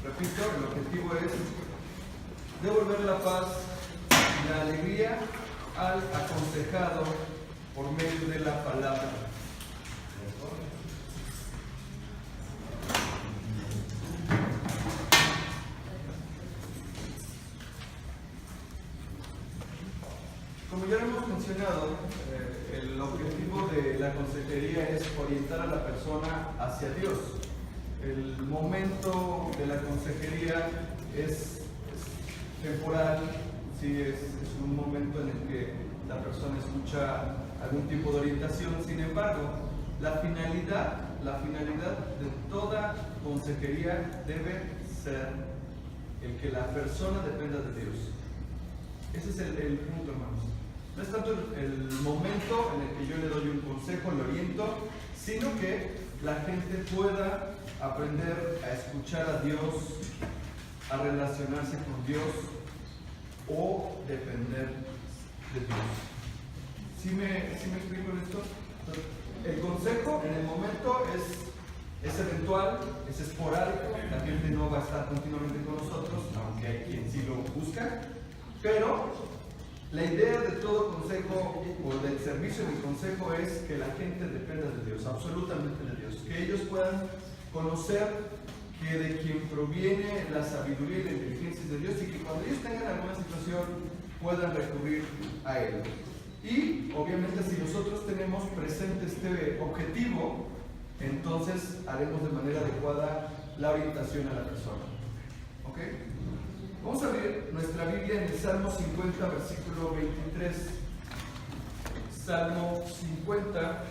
Repito, el objetivo es devolver la paz y la alegría al aconsejado por medio de la palabra. Como ya lo hemos mencionado, el objetivo de la consejería es orientar a la persona hacia Dios. El momento de la consejería es temporal, sí, es un momento en el que la persona escucha algún tipo de orientación. Sin embargo, la finalidad de toda consejería debe ser el que la persona dependa de Dios. Ese es el punto, hermanos. No es tanto el momento en el que yo le doy un consejo, le oriento, sino que la gente pueda aprender a escuchar a Dios, a relacionarse con Dios o depender de Dios. ¿Sí me explico en esto? El consejo en el momento es eventual, es esporádico, la gente no va a estar continuamente con nosotros, aunque hay quien sí lo busca, pero la idea de todo consejo o del servicio del consejo es que la gente dependa de Dios, absolutamente de Dios, que ellos puedan conocer que de quien proviene la sabiduría y la inteligencia de Dios y que cuando ellos tengan alguna situación puedan recurrir a Él. Y obviamente si nosotros tenemos presente este objetivo, entonces haremos de manera adecuada la orientación a la persona. ¿Ok? Vamos a abrir nuestra Biblia en el Salmo 50, versículo 23. Salmo 50.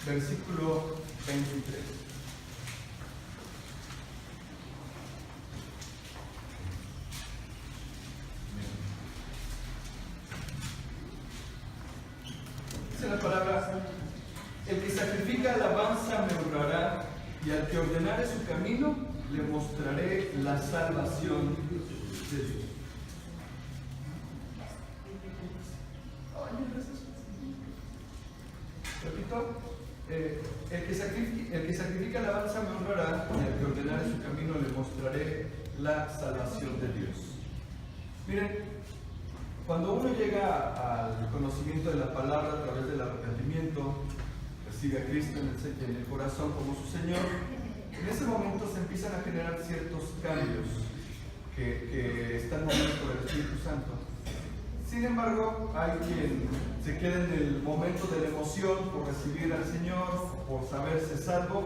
Versículo 23. Dice la palabra: el que sacrifica alabanza me honrará, y al que ordenare su camino le mostraré la salvación de Dios. Repito, el que sacrifica alabanza me honrará, y al que ordenare su camino le mostraré la salvación de Dios. Miren, cuando uno llega al conocimiento de la palabra a través del arrepentimiento, recibe a Cristo en el corazón como su Señor, en ese momento se empiezan a generar ciertos cambios que están movidos por el Espíritu Santo. Sin embargo, hay quien se queda en el momento de la emoción por recibir al Señor, por saberse salvo,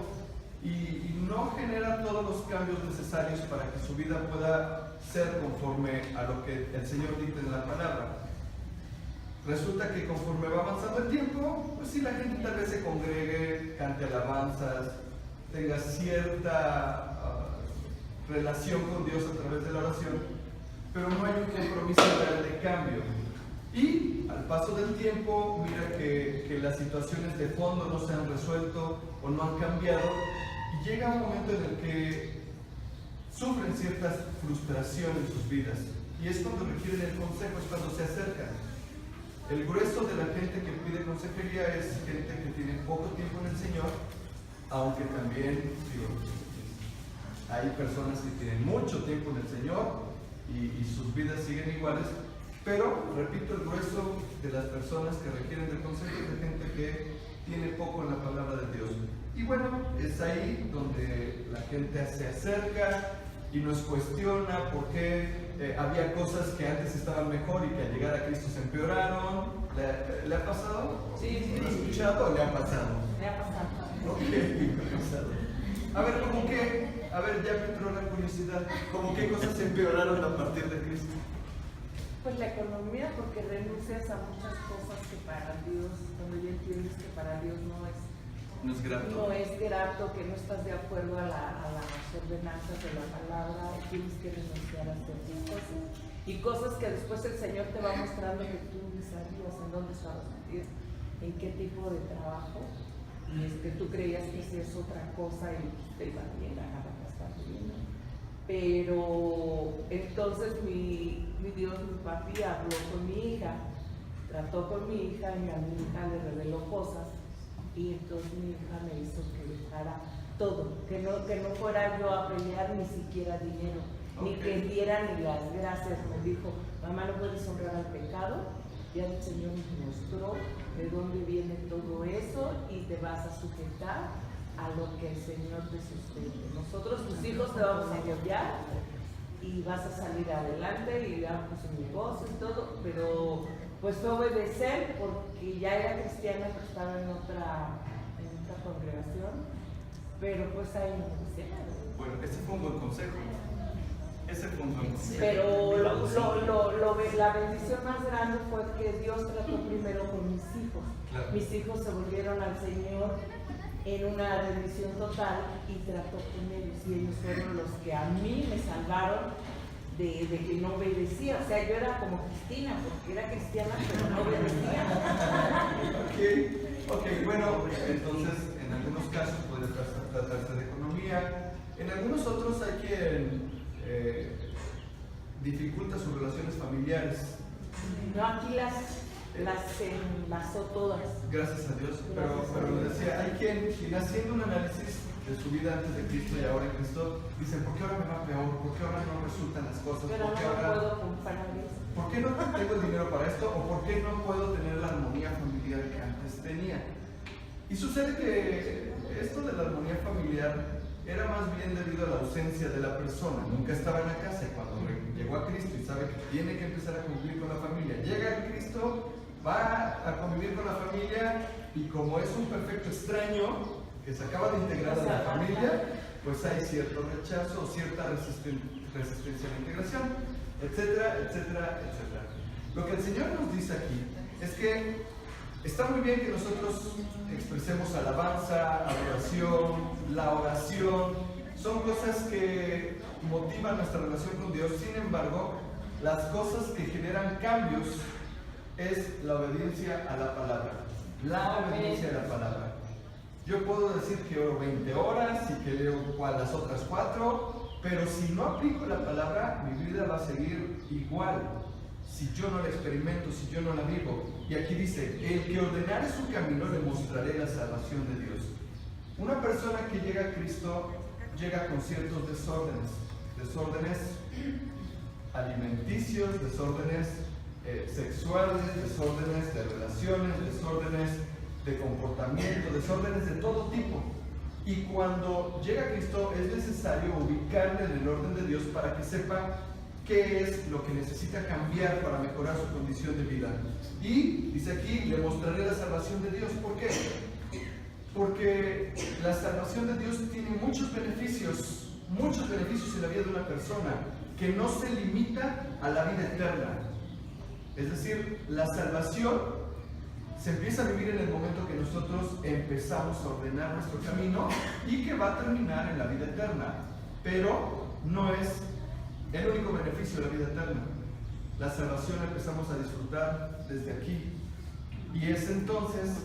y no genera todos los cambios necesarios para que su vida pueda ser conforme a lo que el Señor dicta en la palabra. Resulta que conforme va avanzando el tiempo, pues sí, la gente tal vez se congregue, cante alabanzas, tenga cierta relación con Dios a través de la oración, pero no hay un compromiso real de cambio. Y al paso del tiempo, mira que las situaciones de fondo no se han resuelto o no han cambiado, y llega un momento en el que sufren ciertas frustraciones en sus vidas, y es cuando requieren el consejo, es cuando se acercan. El grueso de la gente que pide consejería es gente que tiene poco tiempo en el Señor, aunque también hay personas que tienen mucho tiempo en el Señor y sus vidas siguen iguales, pero, repito, el grueso de las personas que requieren del consejo es de gente que tiene poco en la palabra de Dios. Y bueno, es ahí donde la gente se acerca y nos cuestiona por qué había cosas que antes estaban mejor y que al llegar a Cristo se empeoraron. ¿Le ha pasado? Sí. ¿Lo ha escuchado o le ha pasado? Me ha pasado. Ok, me ha pasado. A ver, ¿cómo qué? A ver, ya me entró la curiosidad. ¿Cómo qué cosas se empeoraron a partir de Cristo? Pues la economía, porque renuncias a muchas cosas que para Dios, cuando ya entiendes que para Dios no es grato, que no estás de acuerdo a las ordenanzas de la palabra, tienes que renunciar a ciertas cosas. Y cosas que después el Señor te va mostrando que tú ni sabías en dónde estabas metido, en qué tipo de trabajo, y tú creías que si es otra cosa y te iba bien a estar bien. Pero entonces mi mi Dios, mi papi habló con mi hija, trató con mi hija y a mi hija le reveló cosas y entonces mi hija me hizo que dejara todo, que no fuera yo a pelear ni siquiera dinero, ni que diera ni las gracias. Me dijo, mamá, no puedes honrar al pecado, ya el Señor me mostró de dónde viene todo eso y te vas a sujetar a lo que el Señor te sustente. Nosotros, tus hijos, te vamos a apoyar y vas a salir adelante y damos un negocio y todo, pero pues fue obedecer porque ya era cristiana, pero estaba en otra congregación, pero pues ahí no cristiana. Bueno, ese fue un buen consejo. Ese fue un buen consejo. Pero la bendición más grande fue que Dios trató primero con mis hijos. Claro. Mis hijos se volvieron al Señor en una rendición total y trató con ellos. Y ellos fueron los que a mí me salvaron de que no obedecía. O sea, yo era como Cristina, porque era cristiana, pero no obedecía. Ok, bueno, entonces en algunos casos puede tratarse de economía, en algunos otros hay quien dificulta sus relaciones familiares. No, aquí las enlazó todas. Gracias a Dios, pero le decía, hay quien haciendo un análisis de su vida antes de Cristo y ahora en Cristo, dicen, ¿por qué ahora me va peor? ¿Por qué ahora no resultan las cosas? Pero ¿Por qué no ahora... puedo comparar eso. ¿Por qué no tengo el dinero para esto? ¿O por qué no puedo tener la armonía familiar que antes tenía? Y sucede que esto de la armonía familiar era más bien debido a la ausencia de la persona. Nunca estaba en la casa y cuando llegó a Cristo y sabe que tiene que empezar a convivir con la familia, llega a Cristo, va a convivir con la familia y como es un perfecto extraño que se acaba de integrar a la familia, pues hay cierto rechazo o cierta resistencia a la integración, etcétera, etcétera, etcétera. Lo que el Señor nos dice aquí es que está muy bien que nosotros expresemos alabanza, adoración, la oración, son cosas que motivan nuestra relación con Dios. Sin embargo, las cosas que generan cambios es la obediencia a la palabra. La obediencia a la palabra. Yo puedo decir que oro 20 horas y que leo las otras 4, pero si no aplico la palabra, mi vida va a seguir igual. Si yo no la experimento, si yo no la vivo. Y aquí dice, el que ordenare su camino le mostraré la salvación de Dios. Una persona que llega a Cristo llega con ciertos desórdenes alimenticios, desórdenes sexuales, desórdenes de relaciones, desórdenes de comportamiento, desórdenes de todo tipo. Y cuando llega a Cristo es necesario ubicarle en el orden de Dios para que sepa qué es lo que necesita cambiar para mejorar su condición de vida. Y dice aquí, le mostraré la salvación de Dios. ¿Por qué? Porque la salvación de Dios tiene muchos beneficios en la vida de una persona, que no se limita a la vida eterna. Es decir, la salvación se empieza a vivir en el momento que nosotros empezamos a ordenar nuestro camino y que va a terminar en la vida eterna. Pero no es el único beneficio de la vida eterna. La salvación la empezamos a disfrutar desde aquí. Y es entonces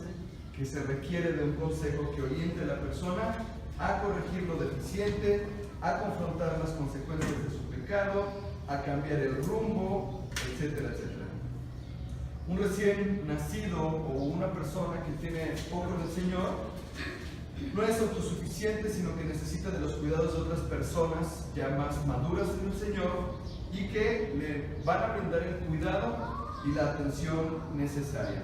que se requiere de un consejo que oriente a la persona a corregir lo deficiente, a confrontar las consecuencias de su pecado, a cambiar el rumbo, etcétera, etcétera. Un recién nacido o una persona que tiene poco del Señor no es autosuficiente, sino que necesita de los cuidados de otras personas ya más maduras en el Señor y que le van a brindar el cuidado y la atención necesaria.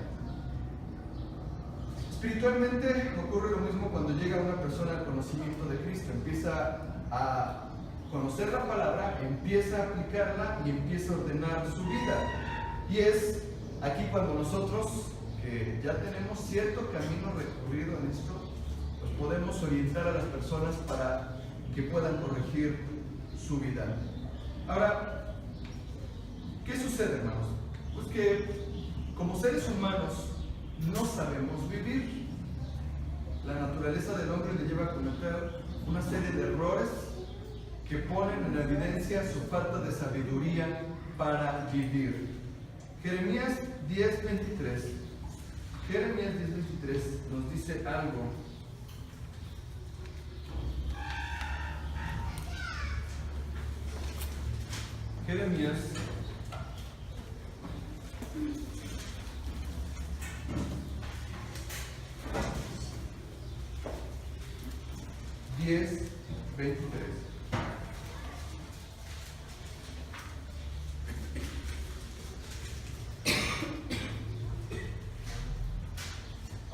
Espiritualmente ocurre lo mismo cuando llega una persona al conocimiento de Cristo. Empieza a conocer la palabra, empieza a aplicarla y empieza a ordenar su vida. Y es aquí cuando nosotros, que ya tenemos cierto camino recorrido en esto, pues podemos orientar a las personas para que puedan corregir su vida. Ahora, ¿qué sucede, hermanos? Pues que como seres humanos no sabemos vivir. La naturaleza del hombre le lleva a cometer una serie de errores que ponen en evidencia su falta de sabiduría para vivir. Jeremías 10:23 nos dice algo. Jeremías 23.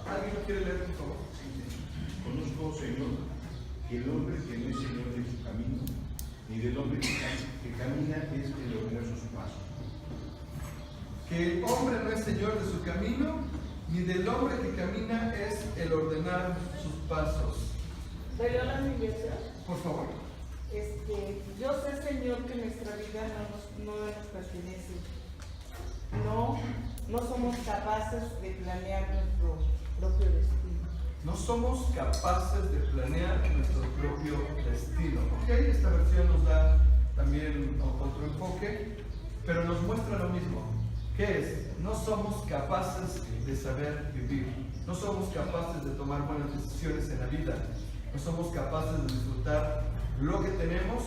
¿Alguien lo quiere leer, por favor? Conozco, Señor, que el hombre que no es Señor de su camino, ni del hombre que camina es el ordenar sus pasos. Que el hombre no es Señor de su camino, ni del hombre que camina es el ordenar sus pasos. ¿Pero la iglesia? Por favor. Yo sé, Señor, que nuestra vida no nos pertenece. No somos capaces de planear nuestro propio destino. No somos capaces de planear nuestro propio destino. Ok, esta versión nos da también otro enfoque, pero nos muestra lo mismo. ¿Qué es? No somos capaces de saber vivir. No somos capaces de tomar buenas decisiones en la vida. No somos capaces de disfrutar lo que tenemos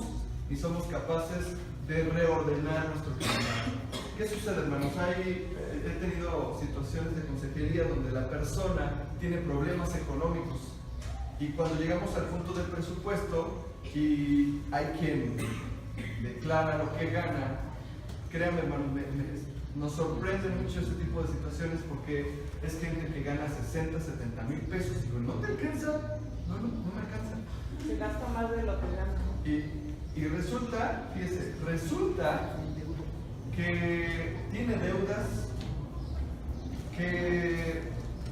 y somos capaces de reordenar nuestro camino. ¿Qué sucede, hermanos? He tenido situaciones de consejería donde la persona tiene problemas económicos y cuando llegamos al punto del presupuesto y hay quien declara lo que gana, créanme, hermanos, nos sorprende mucho ese tipo de situaciones porque es gente que gana 60, 70 mil pesos y digo, ¿no te alcanza? No me alcanza. Se gasta más de lo que gana. Y resulta, fíjese, que tiene deudas, que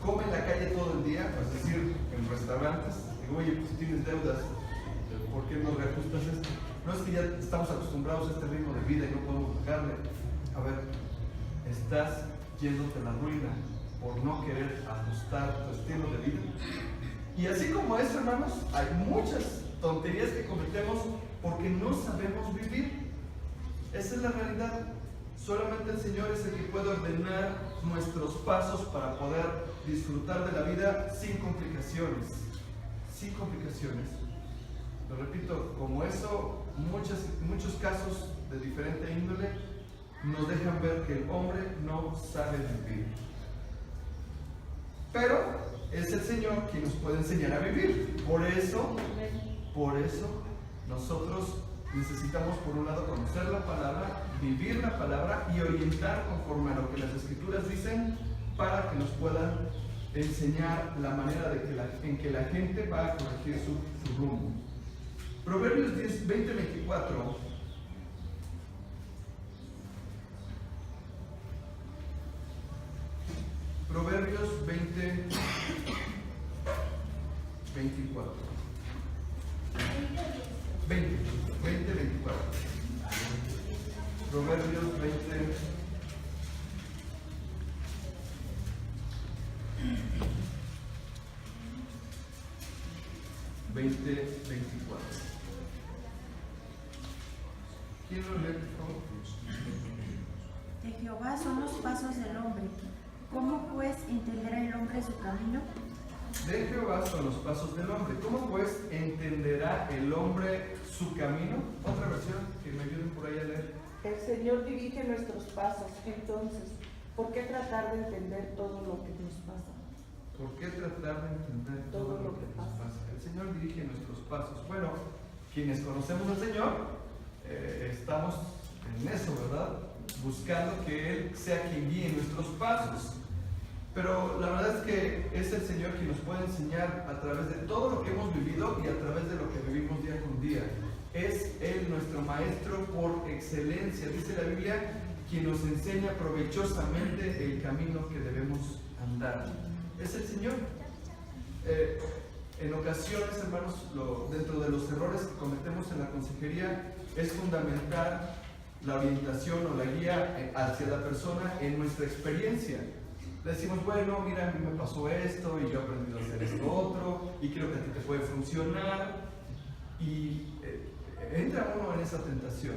come en la calle todo el día, es decir, en restaurantes. Digo, oye, pues si tienes deudas, ¿por qué no reajustas esto? No es que ya estamos acostumbrados a este ritmo de vida y no podemos bajarle. A ver, estás yéndote a la ruina por no querer ajustar tu estilo de vida. Y así como eso, hermanos, hay muchas tonterías que cometemos porque no sabemos vivir. Esa es la realidad. Solamente el Señor es el que puede ordenar nuestros pasos para poder disfrutar de la vida sin complicaciones. Sin complicaciones. Lo repito, como eso, muchos casos de diferente índole nos dejan ver que el hombre no sabe vivir. Pero es el Señor quien nos puede enseñar a vivir. Por eso nosotros necesitamos, por un lado, conocer la palabra, vivir la palabra y orientar conforme a lo que las Escrituras dicen para que nos puedan enseñar la manera en que la gente va a corregir su rumbo. Proverbios 20, 24. Proverbios 20, 24. 20, 24. Proverbios 20. ¿Quién lo lee, por favor? De Jehová son los pasos del hombre. ¿Cómo pues entenderá el hombre su camino? De Jehová son los pasos del hombre. ¿Cómo pues entenderá el hombre su camino? Otra versión, que me ayuden por ahí a leer. El Señor dirige nuestros pasos, entonces, ¿por qué tratar de entender todo lo que nos pasa? ¿Por qué tratar de entender todo lo que nos pasa? El Señor dirige nuestros pasos. Bueno, quienes conocemos al Señor, estamos en eso, ¿verdad? Buscando que Él sea quien guíe nuestros pasos. Pero la verdad es que es el Señor quien nos puede enseñar a través de todo lo que hemos vivido y a través de lo que vivimos día con día. Es Él nuestro Maestro por excelencia. Dice la Biblia, quien nos enseña provechosamente el camino que debemos andar. Es el Señor. En ocasiones, hermanos, dentro de los errores que cometemos en la consejería es fundamental la orientación o la guía hacia la persona en nuestra experiencia. Le decimos, bueno, mira, a mí me pasó esto y yo he aprendido a hacer esto otro y creo que a ti te puede funcionar. Y entra uno en esa tentación,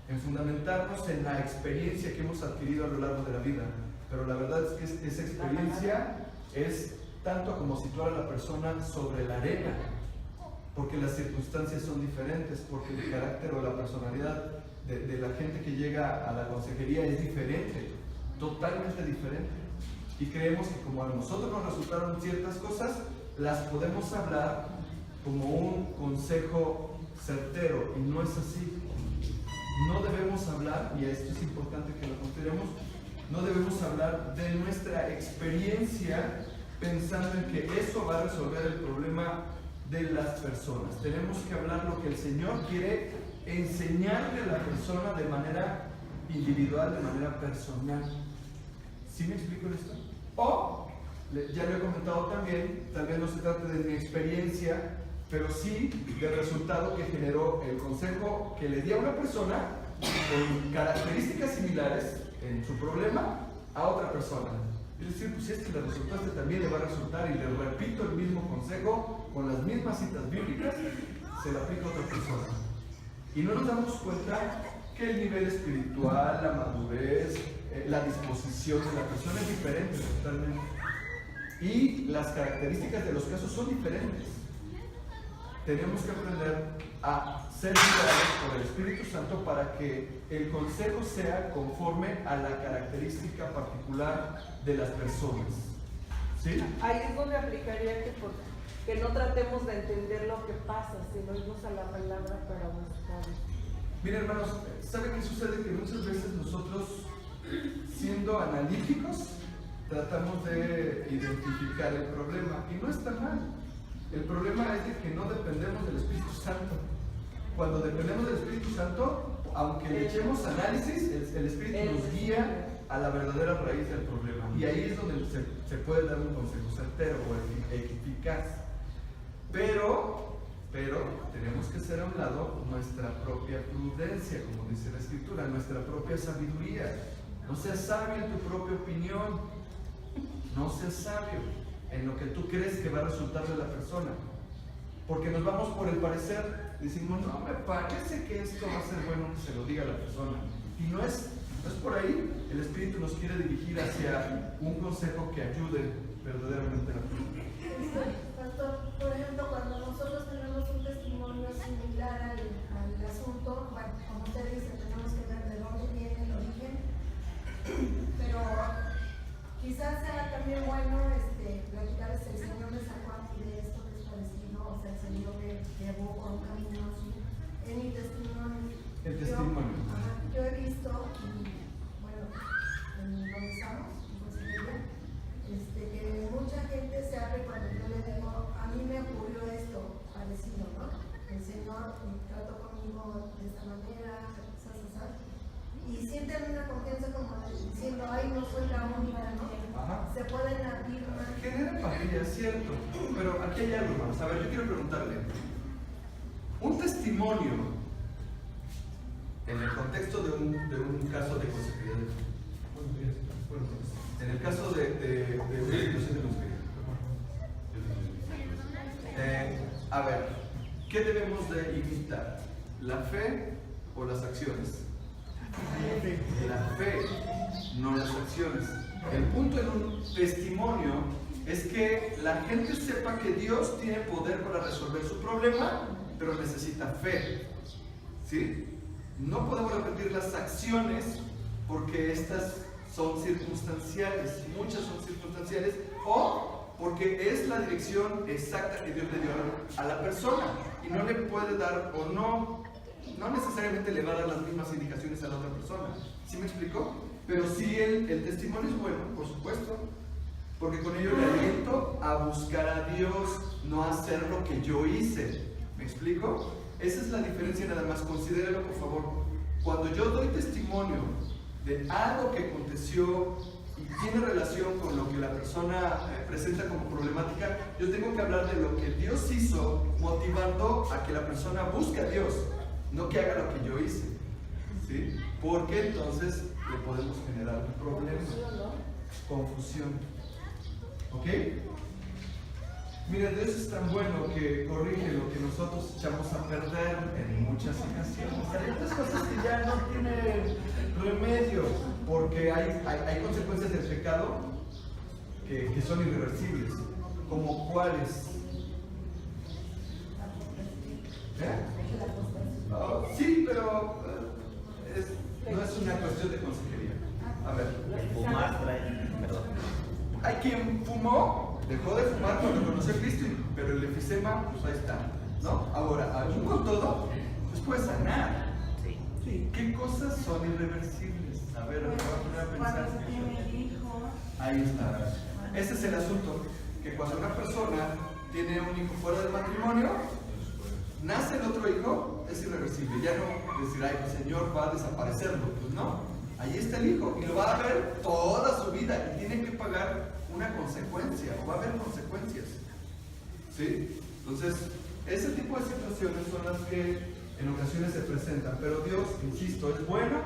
en fundamentarnos en la experiencia que hemos adquirido a lo largo de la vida. Pero la verdad es que esa experiencia es tanto como situar a la persona sobre la arena, porque las circunstancias son diferentes, porque el carácter o la personalidad de la gente que llega a la consejería es diferente, totalmente diferente. Y creemos que como a nosotros nos resultaron ciertas cosas, las podemos hablar como un consejo certero, y no es así. No debemos hablar, y esto es importante que lo consideremos, no debemos hablar de nuestra experiencia pensando en que eso va a resolver el problema de las personas. Tenemos que hablar lo que el Señor quiere enseñarle a la persona de manera individual, de manera personal. ¿Sí me explico esto? O, ya lo he comentado también, tal vez no se trate de mi experiencia, pero sí del resultado que generó el consejo que le di a una persona con características similares en su problema a otra persona. Es decir, pues si es que le resultó, este también le va a resultar, y le repito el mismo consejo con las mismas citas bíblicas, se lo aplica a otra persona. Y no nos damos cuenta que el nivel espiritual, la madurez, la disposición de la persona es diferente totalmente. Y las características de los casos son diferentes. Tenemos que aprender a ser guiados por el Espíritu Santo para que el consejo sea conforme a la característica particular de las personas. ¿Sí? Ahí es donde aplicaría que no tratemos de entender lo que pasa, sino irnos a la palabra para buscar. Miren, hermanos, ¿saben qué sucede? Que muchas veces nosotros, siendo analíticos, tratamos de identificar el problema, y no está mal. El problema es de que no dependemos del Espíritu Santo. Cuando dependemos del Espíritu Santo, aunque le echemos análisis, el Espíritu nos guía a la verdadera raíz del problema. Y ahí es donde se puede dar un consejo certero o eficaz. Pero tenemos que hacer a un lado nuestra propia prudencia, como dice la Escritura, nuestra propia sabiduría. No seas sabio en tu propia opinión. No seas sabio en lo que tú crees que va a resultar de la persona. Porque nos vamos por el parecer, decimos, no, me parece que esto va a ser bueno que se lo diga a la persona. Y no es por ahí. El Espíritu nos quiere dirigir hacia un consejo que ayude verdaderamente a la persona. Pastor, por ejemplo, cuando nosotros tenemos un testimonio similar al asunto, bueno, como usted dice, tenemos que ver de dónde viene el origen, pero quizás sea también bueno platicarles el Señor me sacó aquí de esto que es parecido, o sea, el Señor me llevó por un camino así. En mi testimonio, El testimonio. yo he visto, bueno, en donde estamos, en Consejería, que mucha gente se abre cuando yo le digo, a mí me ocurrió esto parecido, ¿no? El Señor trató conmigo de esta manera, y sienten una confianza como diciendo, ay, no soy la única, ¿no? Ajá. Se pueden abrir más. Genera empatía, es cierto. Pero aquí hay algo más. A ver, yo quiero preguntarle. Un testimonio en el contexto de un caso de consejería. En el caso de una institución de consejería. A ver, ¿qué debemos de imitar? ¿La fe o las acciones? La fe, no las acciones. El punto en un testimonio es que la gente sepa que Dios tiene poder para resolver su problema, pero necesita fe. ¿Sí? No podemos repetir las acciones porque estas son circunstanciales, muchas son circunstanciales, o porque es la dirección exacta que Dios le dio a la persona y no le puede dar o no necesariamente le va a dar las mismas indicaciones a la otra persona. ¿Sí me explico? Pero sí el testimonio es bueno, por supuesto, porque con ello le aliento a buscar a Dios, no a hacer lo que yo hice. ¿Me explico? Esa es la diferencia nada más, considéralo por favor. Cuando yo doy testimonio de algo que aconteció y tiene relación con lo que la persona presenta como problemática, yo tengo que hablar de lo que Dios hizo, motivando a que la persona busque a Dios, no que haga lo que yo hice, ¿sí? Porque entonces le podemos generar un problema, confusión, ¿ok? Mira, Dios es tan bueno que corrige lo que nosotros echamos a perder en muchas ocasiones. Hay otras cosas que ya no tienen remedio, porque hay consecuencias del pecado que son irreversibles, como cuáles. Oh, sí, pero no es una cuestión de consejería. A ver. Fumar trae, perdón. Hay quien fumó, Dejó de fumar cuando conoció a Cristo, pero el efisema, pues ahí está, ¿no? Ahora, aún con todo, pues puede sanar. Sí. ¿Qué cosas son irreversibles? A ver, voy a poner a Cuando pensar. se tiene hijos, Ahí está. Ese es el asunto, que cuando una persona tiene un hijo fuera del matrimonio, nace el otro hijo, es irreversible. Ya no decir, ay, el Señor va a desaparecerlo. Pues no, ahí está el hijo y lo va a ver toda su vida y tiene que pagar una consecuencia, o va a haber consecuencias. ¿Sí? Entonces, ese tipo de situaciones son las que en ocasiones se presentan, pero Dios, insisto, es bueno,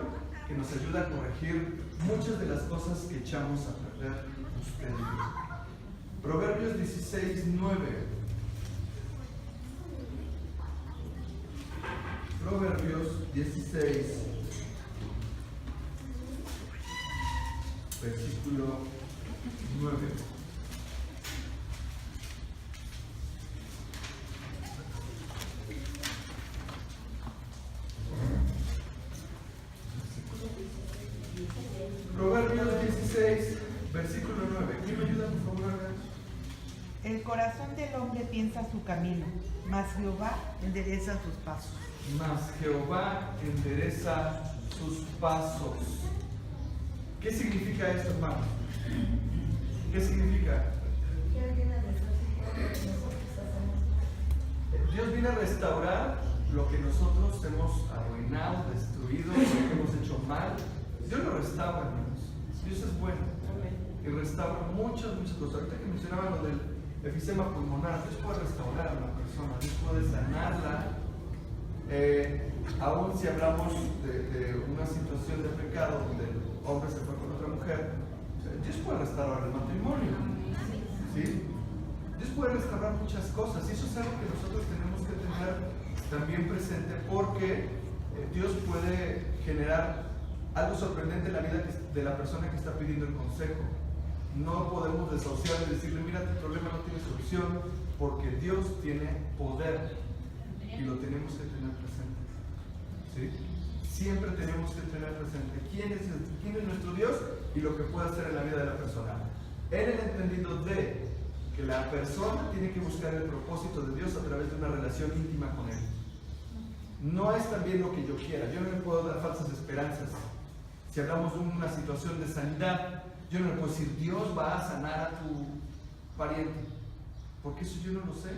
que nos ayuda a corregir muchas de las cosas que echamos a perder usted y yo. Proverbios 16:9. Proverbios 16, versículo 9. Proverbios 16, versículo 9. ¿Quién me ayuda, por favor? El corazón del hombre piensa su camino, mas Jehová endereza sus pasos. Mas Jehová endereza sus pasos. ¿Qué significa esto, hermano? ¿Qué significa? Que alguien a nosotros hacemos. Dios viene a restaurar lo que nosotros hemos arruinado, destruido, lo que hemos hecho mal. Dios lo restaura, hermanos. Dios es bueno y restaura muchas cosas. Ahorita que mencionaba lo del efisema pulmonar, Dios puede restaurar a una persona, Dios puede sanarla. Aún si hablamos de una situación de pecado donde el hombre se fue con otra mujer, Dios puede restaurar el matrimonio. ¿Sí? Dios puede restaurar muchas cosas y eso es algo que nosotros tenemos que tener también presente, porque Dios puede generar algo sorprendente en la vida de la persona que está pidiendo el consejo. No podemos desahuciar y decirle, mira, tu problema no tiene solución, porque Dios tiene poder y lo tenemos que tener presente. ¿Sí? Siempre tenemos que tener presente quién es nuestro Dios y lo que puede hacer en la vida de la persona. En el entendido de que la persona tiene que buscar el propósito de Dios a través de una relación íntima con Él. No es también lo que yo quiera. Yo no le puedo dar falsas esperanzas. Si hablamos de una situación de sanidad, yo no le puedo decir, Dios va a sanar a tu pariente, porque eso yo no lo sé.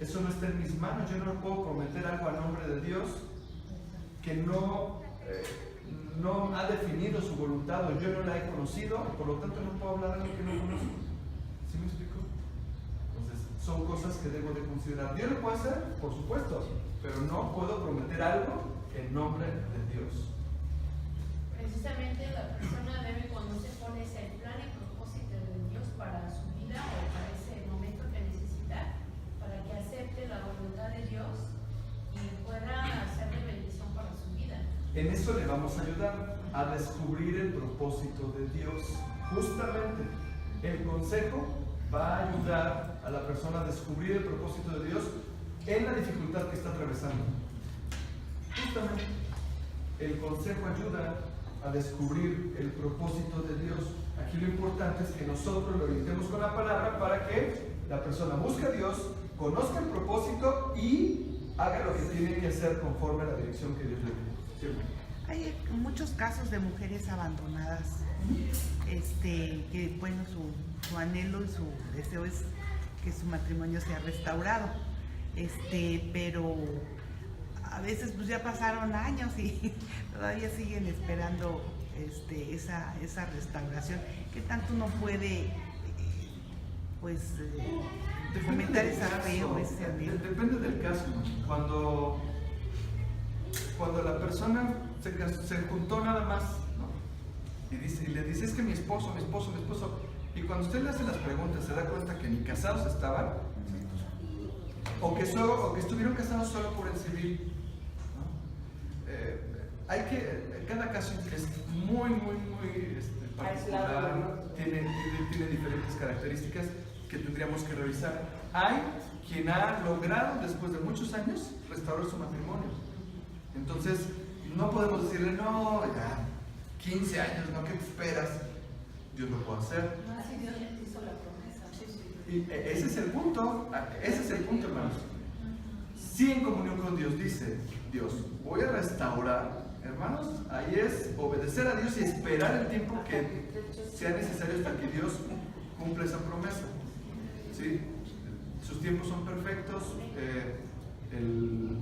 Eso no está en mis manos. Yo no le puedo prometer algo a nombre de Dios que no ha definido su voluntad, o yo no la he conocido, y por lo tanto no puedo hablar de algo que no conozco. ¿Sí me explico? Entonces, son cosas que debo de considerar. ¿Dios lo puede hacer? Por supuesto, pero no puedo prometer algo en nombre de Dios. Precisamente la persona debe conocer cuál es el plan y propósito de Dios para su vida o para ese momento que necesita, para que acepte la voluntad de Dios y pueda hacer de bendición para su vida. En eso le vamos a ayudar a descubrir el propósito de Dios. Justamente, el consejo va a ayudar a la persona a descubrir el propósito de Dios en la dificultad que está atravesando. Justamente, el consejo ayuda a descubrir el propósito de Dios. Aquí lo importante es que nosotros lo orientemos con la palabra para que la persona busque a Dios, conozca el propósito y haga lo que tiene que hacer conforme a la dirección que Dios le dio. Hay muchos casos de mujeres abandonadas, que bueno, su anhelo y su deseo es que su matrimonio sea restaurado, pero a veces pues ya pasaron años y todavía siguen esperando esa restauración. ¿Qué tanto uno puede fomentar esa fe o ese anhelo? Depende del caso. Cuando la persona se juntó nada más, ¿no? y le dice, es que mi esposo, y cuando usted le hace las preguntas se da cuenta que ni casados estaban, o que estuvieron casados solo por el civil. Cada caso es muy particular, tiene diferentes características que tendríamos que revisar. Hay quien ha logrado después de muchos años restaurar su matrimonio. Entonces, no podemos decirle, no, ya 15 años, ¿no? ¿Qué te esperas? Dios lo puede hacer. No, si Dios les hizo la promesa. Y ese es el punto, hermanos. Sí, en comunión con Dios, dice Dios, voy a restaurar, hermanos, ahí es obedecer a Dios y esperar el tiempo que sea necesario hasta que Dios cumpla esa promesa. ¿Sí? Sus tiempos son perfectos, el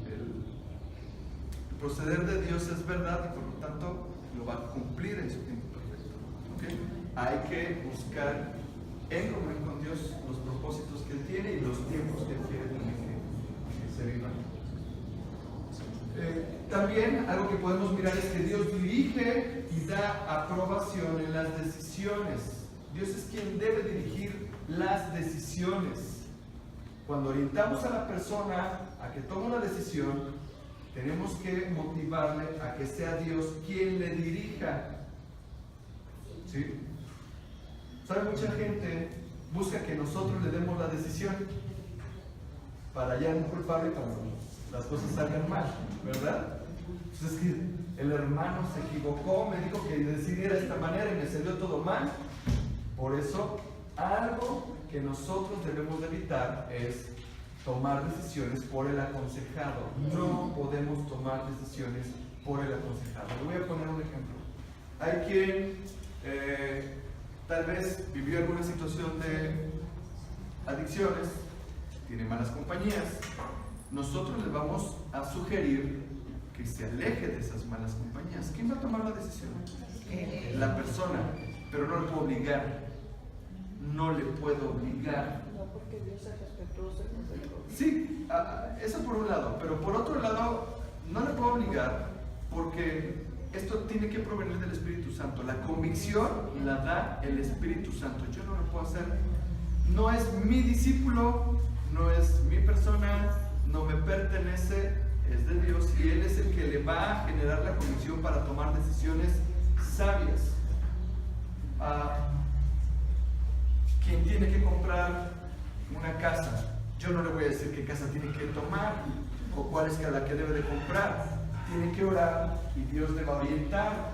proceder de Dios es verdad y por lo tanto lo va a cumplir en su tiempo perfecto. ¿Okay? Hay que buscar en comunión con Dios los propósitos que Él tiene y los tiempos que Él quiere que se vivan. También algo que podemos mirar es que Dios dirige y da aprobación en las decisiones. Dios es quien debe dirigir las decisiones. Cuando orientamos a la persona a que tome una decisión, tenemos que motivarle a que sea Dios quien le dirija. ¿Sí? ¿Sabe? Mucha gente busca que nosotros le demos la decisión para hallar un culpable cuando las cosas salgan mal, ¿verdad? Entonces es que el hermano se equivocó, me dijo que decidiera de esta manera y me salió todo mal. Por eso, algo que nosotros debemos de evitar es tomar decisiones por el aconsejado. No podemos tomar decisiones por el aconsejado. Le voy a poner un ejemplo. Hay quien tal vez vivió alguna situación de adicciones, tiene malas compañías. Nosotros le vamos a sugerir que se aleje de esas malas compañías. ¿Quién va a tomar la decisión? La persona, pero no le puedo obligar. No le puedo obligar. No, porque Dios es respetuoso y misericordia. Sí, eso por un lado, pero por otro lado, no le puedo obligar porque esto tiene que provenir del Espíritu Santo. La convicción la da el Espíritu Santo. Yo no lo puedo hacer. No es mi discípulo, no es mi persona, no me pertenece, es de Dios y Él es el que le va a generar la convicción para tomar decisiones sabias. Quien tiene que comprar una casa, yo no le voy a decir qué casa tiene que tomar o cuál es la que debe de comprar. Tiene que orar y Dios le va a orientar.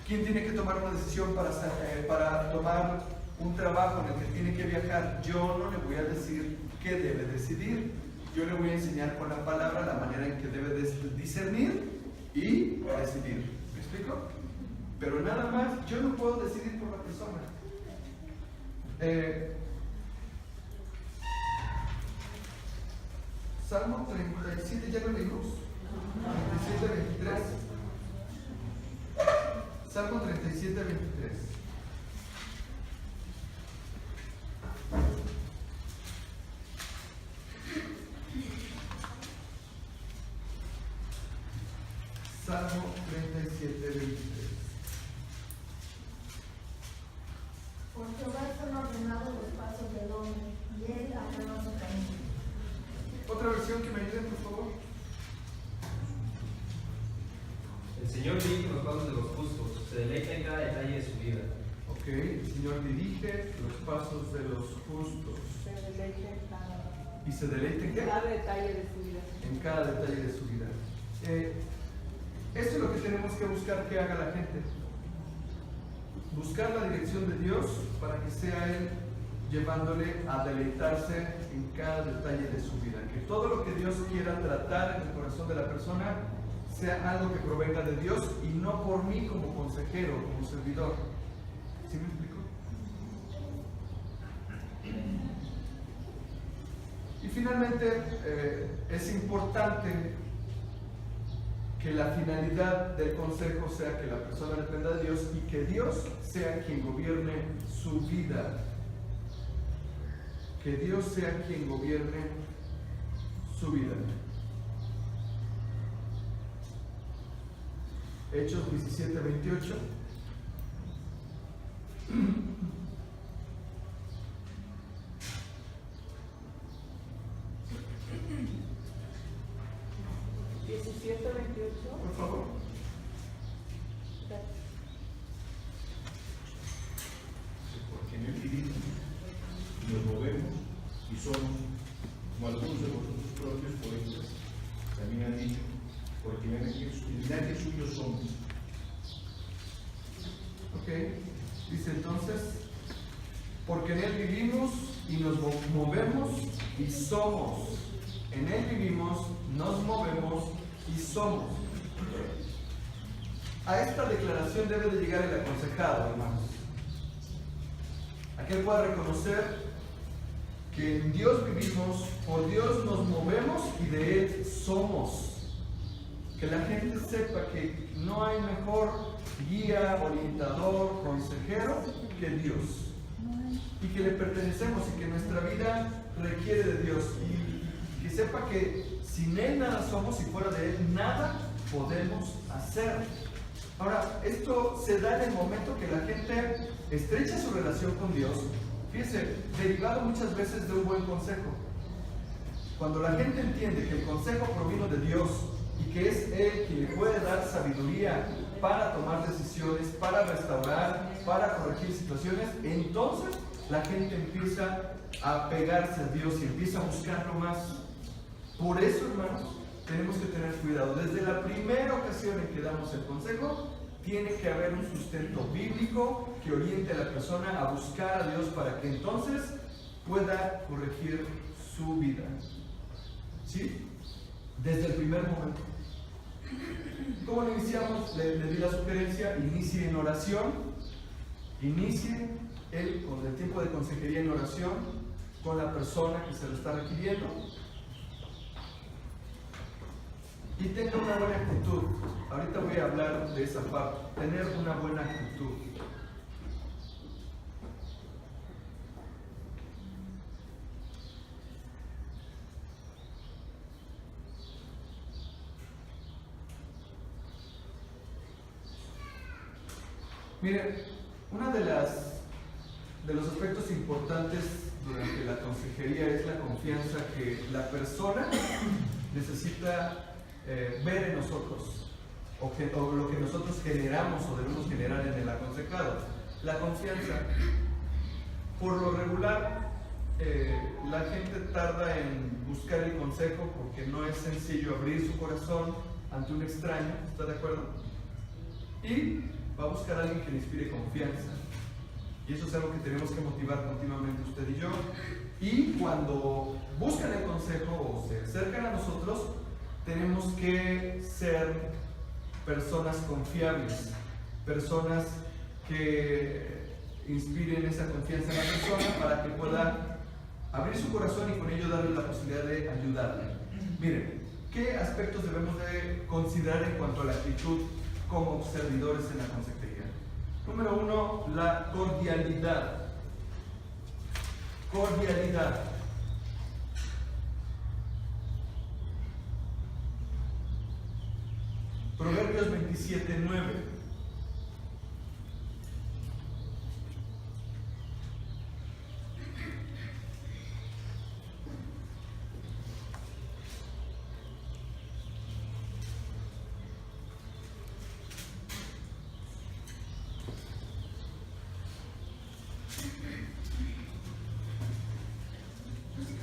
¿Quién tiene que tomar una decisión para tomar un trabajo en el que tiene que viajar? Yo no le voy a decir qué debe decidir. Yo le voy a enseñar con la palabra la manera en que debe discernir y decidir. ¿Me explico? Pero nada más, yo no puedo decidir por la persona. Salmo 37, ya lo leímos. 37, 23. Salmo 37, 23. Salmo 37, 23. Por Jehová son ordenados los pasos del hombre, y él aprueba su camino. Otra versión que me ayuden, por favor. El Señor dirige los pasos de los justos, se deleita en cada detalle de su vida. Ok, el Señor dirige los pasos de los justos. Se deleita en cada, ¿Y se deleita en qué? cada detalle de su vida. En cada detalle de su vida. Esto es lo que tenemos que buscar que haga la gente. Buscar la dirección de Dios para que sea Él llevándole a deleitarse en cada detalle de su vida. Que todo lo que Dios quiera tratar en el corazón de la persona sea algo que provenga de Dios y no por mí como consejero, como servidor. ¿Sí me explico? Y finalmente, es importante que la finalidad del consejo sea que la persona dependa de Dios y que Dios sea quien gobierne su vida. Que Dios sea quien gobierne su vida. Hechos 17, 28. Por favor. Porque en él vivimos, nos movemos y somos, como algunos de vosotros propios poetas también han dicho, porque el linaje suyo somos. Ok, dice entonces, porque en Él vivimos, y nos movemos y somos. En Él vivimos, nos movemos y somos. A esta declaración debe de llegar el aconsejado, hermanos. Aquel pueda reconocer que en Dios vivimos, por Dios nos movemos y de Él somos. Que la gente sepa que no hay mejor guía, orientador, consejero que Dios. Y que le pertenecemos y que nuestra vida requiere de Dios. Y que sepa que sin Él nada somos y fuera de Él nada podemos hacer. Ahora, esto se da en el momento que la gente estrecha su relación con Dios, fíjese, derivado muchas veces de un buen consejo. Cuando la gente entiende que el consejo provino de Dios y que es Él quien le puede dar sabiduría para tomar decisiones, para restaurar, para corregir situaciones, entonces la gente empieza a pegarse a Dios y empieza a buscarlo más. Por eso, hermanos, tenemos que tener cuidado. Desde la primera ocasión en que damos el consejo, tiene que haber un sustento bíblico que oriente a la persona a buscar a Dios para que entonces pueda corregir su vida. ¿Sí? Desde el primer momento. ¿Cómo lo iniciamos? Le di la sugerencia: inicie en oración, inicie con el tiempo de consejería en oración con la persona que se lo está requiriendo. Y tenga una buena actitud. Ahorita voy a hablar de esa parte. Tener una buena actitud. Miren, uno de los aspectos importantes durante la consejería es la confianza que la persona necesita ver en nosotros, o lo que nosotros generamos o debemos generar en el aconsejado. La confianza. Por lo regular, la gente tarda en buscar el consejo porque no es sencillo abrir su corazón ante un extraño, ¿está de acuerdo? Y va a buscar a alguien que le inspire confianza. Y eso es algo que tenemos que motivar continuamente usted y yo. Y cuando buscan el consejo o se acercan a nosotros, tenemos que ser personas confiables, personas que inspiren esa confianza en la persona para que pueda abrir su corazón y con ello darle la posibilidad de ayudarle. Miren, ¿qué aspectos debemos de considerar en cuanto a la actitud como servidores en la consejería? Número 1, la cordialidad. Cordialidad. Proverbios 27:9.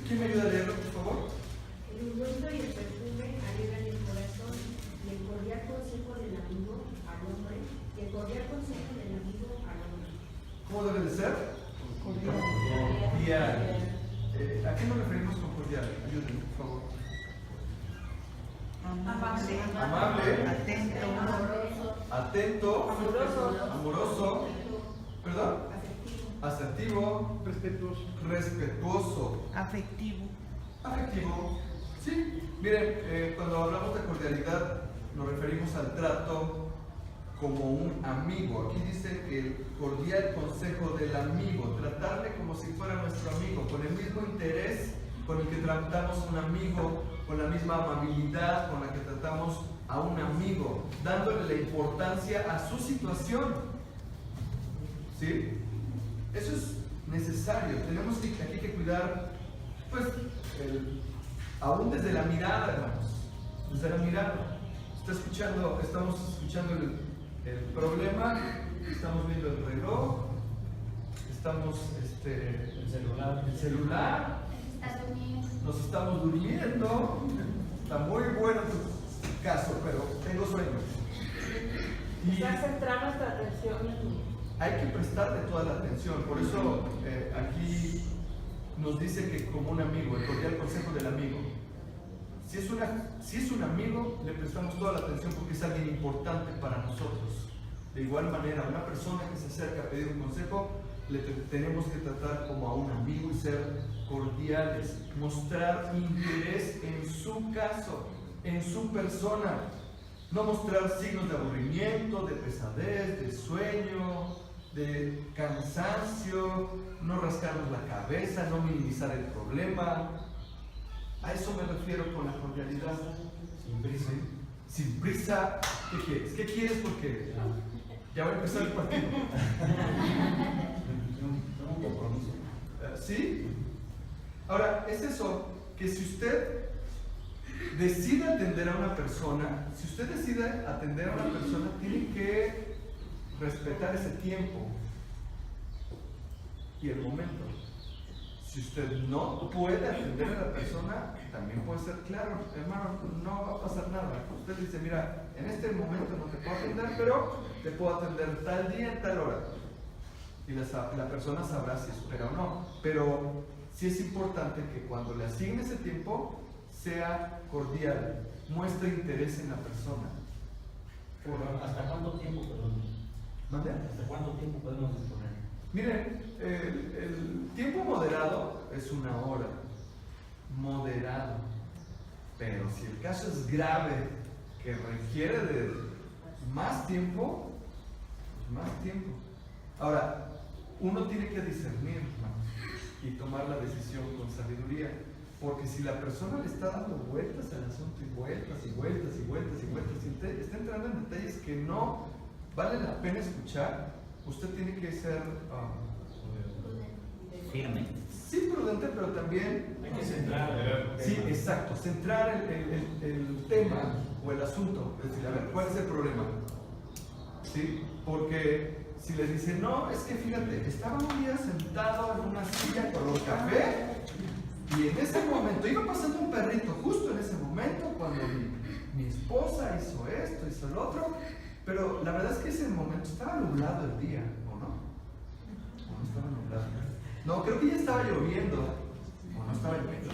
¿Quién me ayuda a leerlo, por favor? El ungüento y el perfume alegran el corazón, y el cordial consejo del amigo al hombre, y el cordial consejo del amigo al hombre. ¿Cómo debe de ser? Cordial. ¿A qué nos referimos con cordial? Ayúdenme, por favor. Amable. Amable. Atento. Atento. Amoroso. ¿Perdón? Asertivo. Respetuoso. Afectivo. Afectivo. Sí. Miren, cuando hablamos de cordialidad nos referimos al trato como un amigo. Aquí dice que el cordial consejo del amigo, tratarle como si fuera nuestro amigo, con el mismo interés con el que tratamos a un amigo, con la misma amabilidad con la que tratamos a un amigo, dándole la importancia a su situación. ¿Sí? Eso es necesario. Tenemos aquí que cuidar, pues, aún desde la mirada, hermanos. Desde la mirada. Estamos escuchando el problema, estamos viendo el reloj, estamos el celular, nos estamos durmiendo. Está muy bueno tu caso, pero tengo sueño. Y Quizás centrar nuestra atención en hay que prestarle toda la atención. Por eso aquí nos dice que como un amigo, el cordial consejo del amigo. Si es un amigo, le prestamos toda la atención porque es alguien importante para nosotros. De igual manera, una persona que se acerca a pedir un consejo, le tenemos que tratar como a un amigo y ser cordiales, mostrar interés en su caso, en su persona, no mostrar signos de aburrimiento, de pesadez, de sueño, de cansancio, no rascarnos la cabeza, no minimizar el problema. A eso me refiero con la cordialidad. Sin prisa. Sin prisa, ¿qué quieres? ¿Qué quieres? Porque ya va a empezar el partido. Un compromiso. ¿Sí? Ahora, es eso, que si usted decide atender a una persona, tiene que respetar ese tiempo y el momento. Si usted no puede atender a la persona, también puede ser claro, hermano, no va a pasar nada. Usted dice, mira, en este momento no te puedo atender, pero te puedo atender tal día, en tal hora. Y la persona sabrá si espera o no. Pero sí es importante que cuando le asigne ese tiempo, sea cordial, muestre interés en la persona. ¿Hasta cuánto tiempo, perdón? ¿Mande? ¿Hasta cuánto tiempo podemos disponer? Miren, el tiempo moderado es 1 hora. Moderado. Pero si el caso es grave, que requiere de más tiempo, pues más tiempo. Ahora, uno tiene que discernir, hermanos, y tomar la decisión con sabiduría. Porque si la persona le está dando vueltas al asunto y vueltas y vueltas y vueltas y vueltas y está entrando en detalles que no vale la pena escuchar, usted tiene que ser firme. sí prudente, pero también Hay que centrar. sí, exacto, centrar el tema o el asunto. Es decir, a ver, ¿cuál es el problema? ¿Sí? Porque si les dice, no, es que fíjate, estaba un día sentado en una silla color café y en ese momento iba pasando un perrito, justo en ese momento, cuando mi esposa hizo esto, hizo lo otro, pero la verdad es que ese momento estaba nublado el día, ¿o no? ¿O no estaba nublado? No, creo que ya estaba lloviendo, ¿o no estaba lloviendo?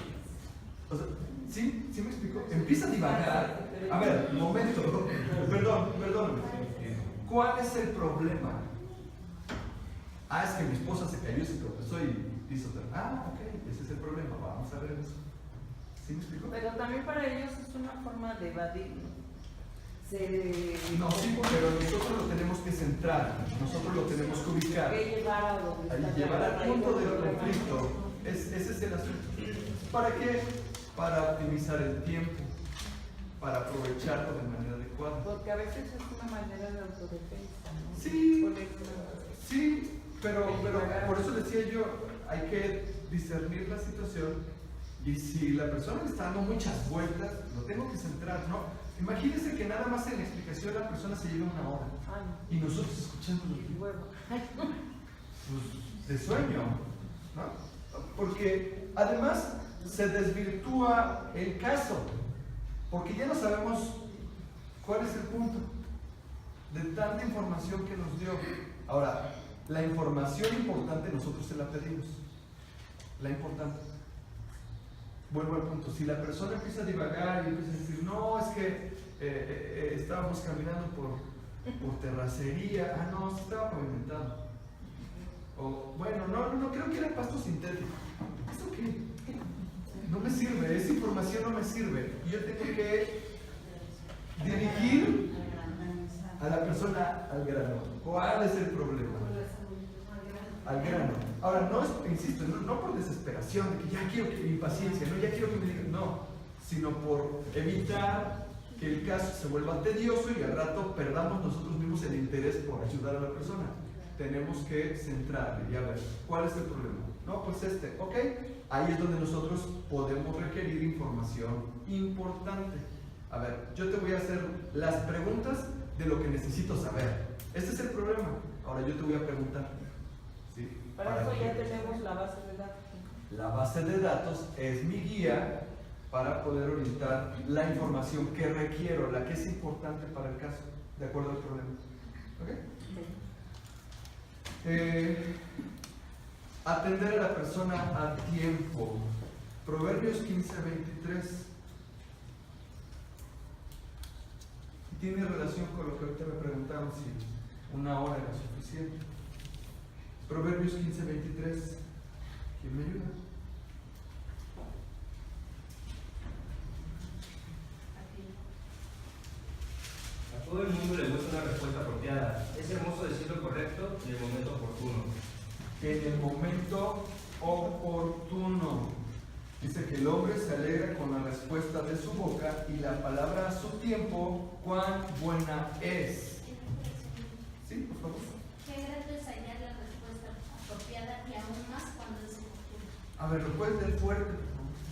O sea, ¿sí? ¿Sí me explico? Empieza a divagar. A ver, un momento, perdón. ¿Cuál es el problema? Ah, es que mi esposa se cayó y se tropezó y hizo tal. Ah, ok, ese es el problema, vamos a ver eso. ¿Sí me explico? Pero también para ellos es una forma de evadir, ¿no? No, sí, pero nosotros lo tenemos que centrar, nosotros lo tenemos que ubicar. Que llevar a donde Ahí, está llevar al punto del problema. conflicto. Ese es el asunto. ¿Para qué? Para optimizar el tiempo, para aprovecharlo de manera adecuada. Porque a veces es una manera de autodefensa, ¿no? Sí. Poner una- Sí, pero por eso decía yo, hay que discernir la situación y si la persona le está dando muchas vueltas, lo tengo que centrar, ¿no? Imagínense que nada más en la explicación la persona se lleva 1 hora y nosotros escuchándolo Huevo. pues, de sueño, ¿no? Porque además se desvirtúa el caso, porque ya no sabemos cuál es el punto de tanta información que nos dio. Ahora, la información importante nosotros se la pedimos, la importante. Vuelvo al punto, si la persona empieza a divagar y empieza a decir, no, es que estábamos caminando por terracería, ah, no, sí estaba pavimentado. O, bueno, no, creo que era pasto sintético. ¿Eso qué? No me sirve, esa información no me sirve. Y yo tengo que dirigir a la persona al grano. ¿Cuál es el problema? Al grano. Ahora, no es, insisto, no por desesperación, de que ya quiero que impaciencia, no, ya quiero que me digan, no, sino por evitar que el caso se vuelva tedioso y al rato perdamos nosotros mismos el interés por ayudar a la persona. Tenemos que centrarle y a ver, ¿cuál es el problema? No, pues ok, ahí es donde nosotros podemos requerir información importante. A ver, yo te voy a hacer las preguntas de lo que necesito saber. Este es el problema. Ahora yo te voy a preguntar. ¿Sí? Para eso ya tenemos la base de datos. La base de datos es mi guía para poder orientar la información que requiero, la que es importante para el caso, de acuerdo al problema. ¿Ok? Atender a la persona a tiempo. Proverbios 15:23. Tiene relación con lo que ahorita me preguntaron si una hora era suficiente. Proverbios 15:23. ¿Quién me ayuda? A todo el mundo le gusta una respuesta apropiada. Es hermoso decir lo correcto en el momento oportuno. En el momento oportuno. Dice que el hombre se alegra con la respuesta de su boca y la palabra a su tiempo, cuán buena es. ¿Sí, por favor? Qué grato es hallar la respuesta apropiada y aún más cuando es oportuno. A ver, ¿lo puedes leer fuerte?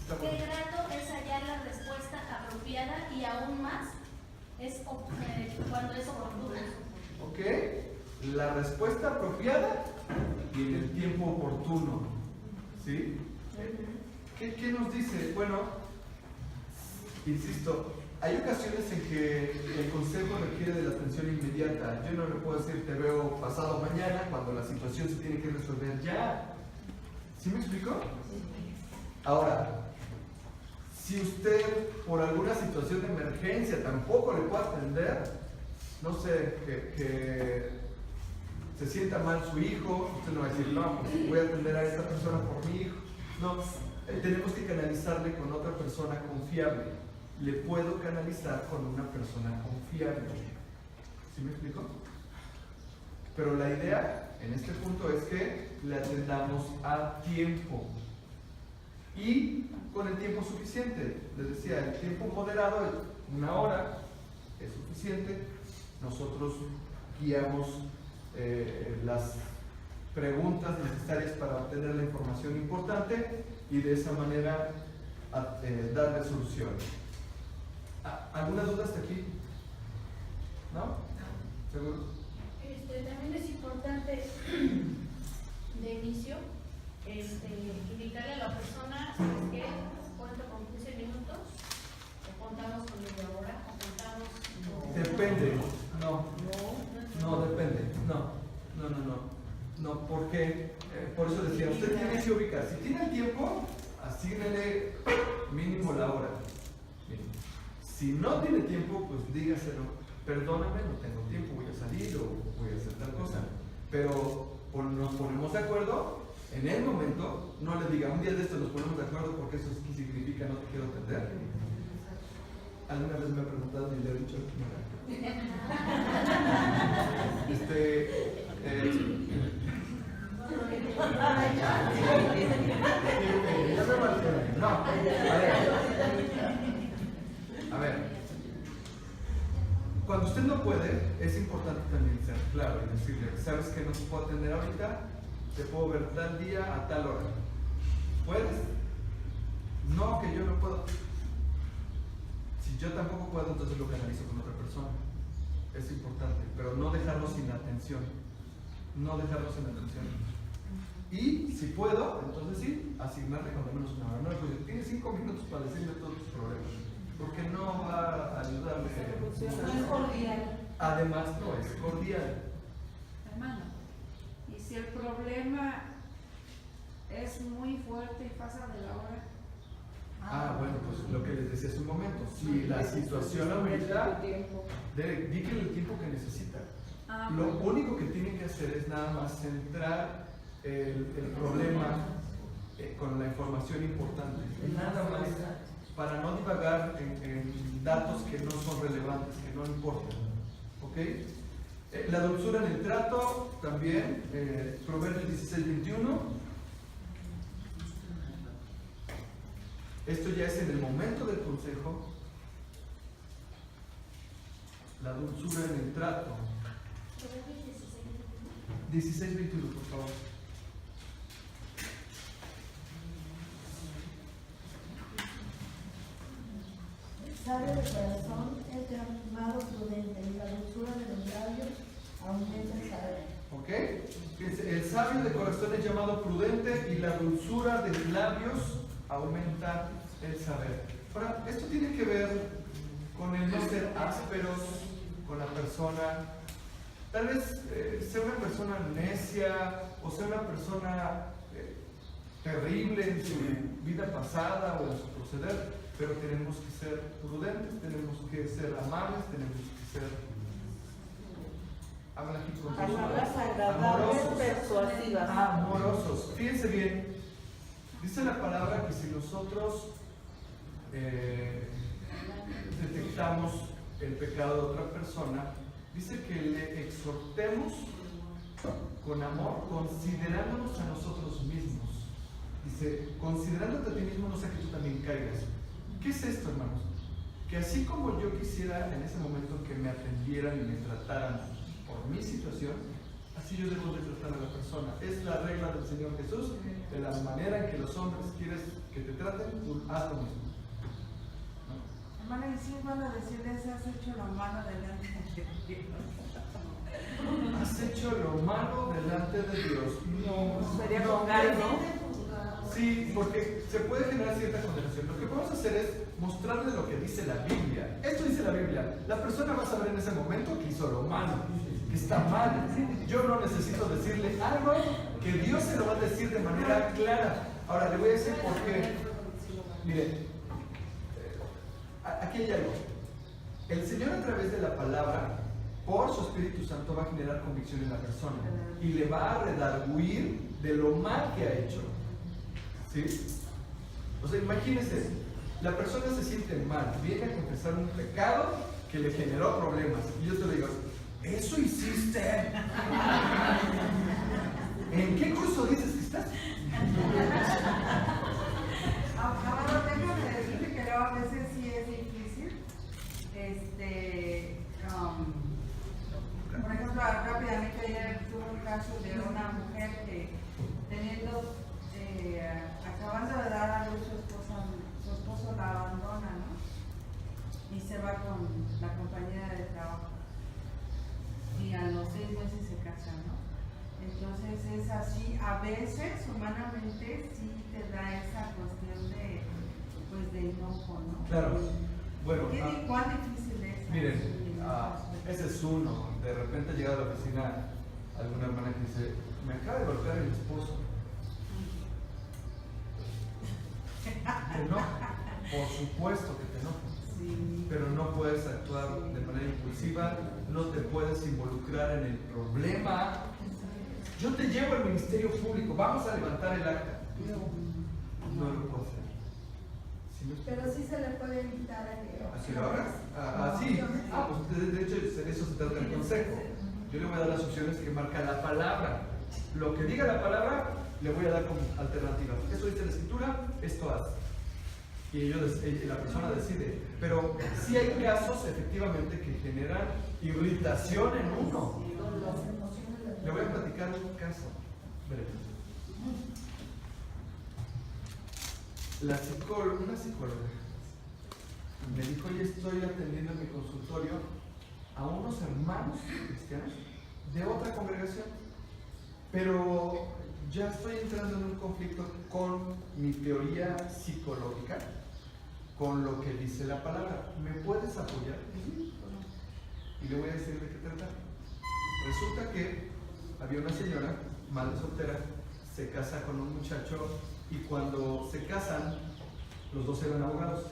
Está Qué bueno. grato es hallar la respuesta apropiada y aún más cuando es oportuno. ¿Ok? La respuesta apropiada y en el tiempo oportuno. ¿Sí? ¿Qué nos dice? Bueno, insisto, hay ocasiones en que el consejo requiere de la atención inmediata. Yo no le puedo decir te veo pasado mañana cuando la situación se tiene que resolver ya. ¿Sí me explico? Ahora, si usted por alguna situación de emergencia tampoco le puede atender, no sé, que se sienta mal su hijo, usted no va a decir, no, pues voy a atender a esta persona por mi hijo. No, tenemos que canalizarle con otra persona confiable. Le puedo canalizar con una persona confiable. ¿Sí me explico? Pero la idea en este punto es que le atendamos a tiempo y con el tiempo suficiente. Les decía, el tiempo moderado, una hora, es suficiente. Nosotros guiamos las preguntas necesarias para obtener la información importante y de esa manera darle solución. ¿Alguna duda hasta aquí? ¿No? ¿Seguro? También es importante de inicio indicarle a la persona, ¿sabes qué? Cuento con 15 minutos, o contamos con media hora, o contamos con... Depende. No, depende. No, porque por eso decía, usted tiene que ubicar. Si tiene el tiempo, asígnele mínimo la hora. Si no tiene tiempo, pues dígaselo, perdóname, no tengo tiempo, voy a salir o voy a hacer tal cosa. Pero nos ponemos de acuerdo en el momento, no le diga, un día de esto nos ponemos de acuerdo porque eso significa no te quiero atender. Alguna vez me ha preguntado y le he dicho, no, a ver, cuando usted no puede, es importante también ser claro y decirle, ¿sabes que no te puedo atender ahorita? Te puedo ver tal día a tal hora. ¿Puedes? No, que yo no puedo. Si yo tampoco puedo, entonces lo canalizo con otra persona. Es importante, pero no dejarlo sin atención. No dejarlo sin atención. Y si puedo, entonces sí, asignarle cuando menos una hora. No, pues tienes 5 minutos para decirle todos tus problemas. Porque no va a ayudarle. No es cordial. Además, no es cordial. Hermano, y si el problema es muy fuerte y pasa de la hora. Bueno, pues lo que les decía hace un momento. Si la situación amerita, dígale el tiempo que necesita. Lo único que tienen que hacer es nada más centrar el problema con la información importante. Nada más para no divagar en datos que no son relevantes, que no importan. ¿Ok? La dulzura en el trato también, Proverbios 16:21. Esto ya es en el momento del consejo. La dulzura en el trato. 16:21, por favor. Sabio de corazón es llamado prudente y la dulzura de los labios aumenta el saber. ¿Ok? Fíjense, el sabio de corazón es llamado prudente y la dulzura de labios aumenta el saber. Ahora, esto tiene que ver con el no ser ásperos con la persona. Tal vez sea una persona necia o sea una persona terrible en su vida pasada o en su proceder, pero tenemos que ser prudentes, tenemos que ser amables, tenemos que ser palabras agradables, persuasivas. Amorosos. Fíjense bien, dice la palabra que si nosotros detectamos el pecado de otra persona, dice que le exhortemos con amor, considerándonos a nosotros mismos. Dice, considerándote a ti mismo, no sea que tú también caigas. ¿Qué es esto, hermanos? Que así como yo quisiera en ese momento que me atendieran y me trataran por mi situación, así yo debo de tratar a la persona. Es la regla del Señor Jesús, de la manera en que los hombres quieres que te traten, tú haz lo mismo. Hermana, y si van a decirles, has hecho lo malo delante de Dios. Has hecho lo malo delante de Dios. No, sería congar, ¿no? Sí, porque se puede generar cierta condenación. Lo que podemos hacer es mostrarle lo que dice la Biblia. Esto dice la Biblia. La persona va a saber en ese momento que hizo lo malo, que está mal. Yo no necesito decirle algo que Dios se lo va a decir de manera clara. Ahora, le voy a decir por qué. Mire, aquí hay algo. El Señor a través de la palabra, por su Espíritu Santo, va a generar convicción en la persona y le va a redarguir de lo mal que ha hecho. ¿Sí? O sea, imagínense, la persona se siente mal, viene a confesar un pecado que le generó problemas. Y yo te digo, ¿eso hiciste? ¿En qué curso dices que estás? Ahora déjame decirte que luego a veces sí es difícil. Por ejemplo, rápidamente ayer tuve un caso de una mujer que teniendo acabando de dar a luz su esposo la abandona, ¿no? Y se va con la compañera de trabajo. Y a los 6 meses se casa, ¿no? Entonces es así, a veces humanamente sí te da esa cuestión de, pues, de enojo, ¿no? Claro. Bueno, ¿cuán difícil es? Miren, ese es uno. De repente llega a la oficina alguna hermana que dice, me acaba de golpear el esposo. Te enoja, por supuesto que te enoja, sí. Pero no puedes actuar de manera impulsiva, no te puedes involucrar en el problema. Yo te llevo al Ministerio Público, vamos a levantar el acta. No lo puedo hacer. Pero sí se le puede invitar a que... ¿Así lo hagas? Sí. Pues de hecho, de eso se trata el consejo. Yo le voy a dar las opciones que marca la palabra. Lo que diga la palabra, le voy a dar como alternativa. Eso dice la Escritura, esto hace. Y la persona decide. Pero sí hay casos, efectivamente, que generan irritación en uno. Le voy a platicar un caso breve. Una psicóloga me dijo, oye, estoy atendiendo en mi consultorio a unos hermanos cristianos de otra congregación, pero ya estoy entrando en un conflicto con mi teoría psicológica, con lo que dice la palabra. ¿Me puedes apoyar? Y le voy a decir de qué trata. Resulta que había una señora, madre soltera, se casa con un muchacho y cuando se casan, los dos eran abogados.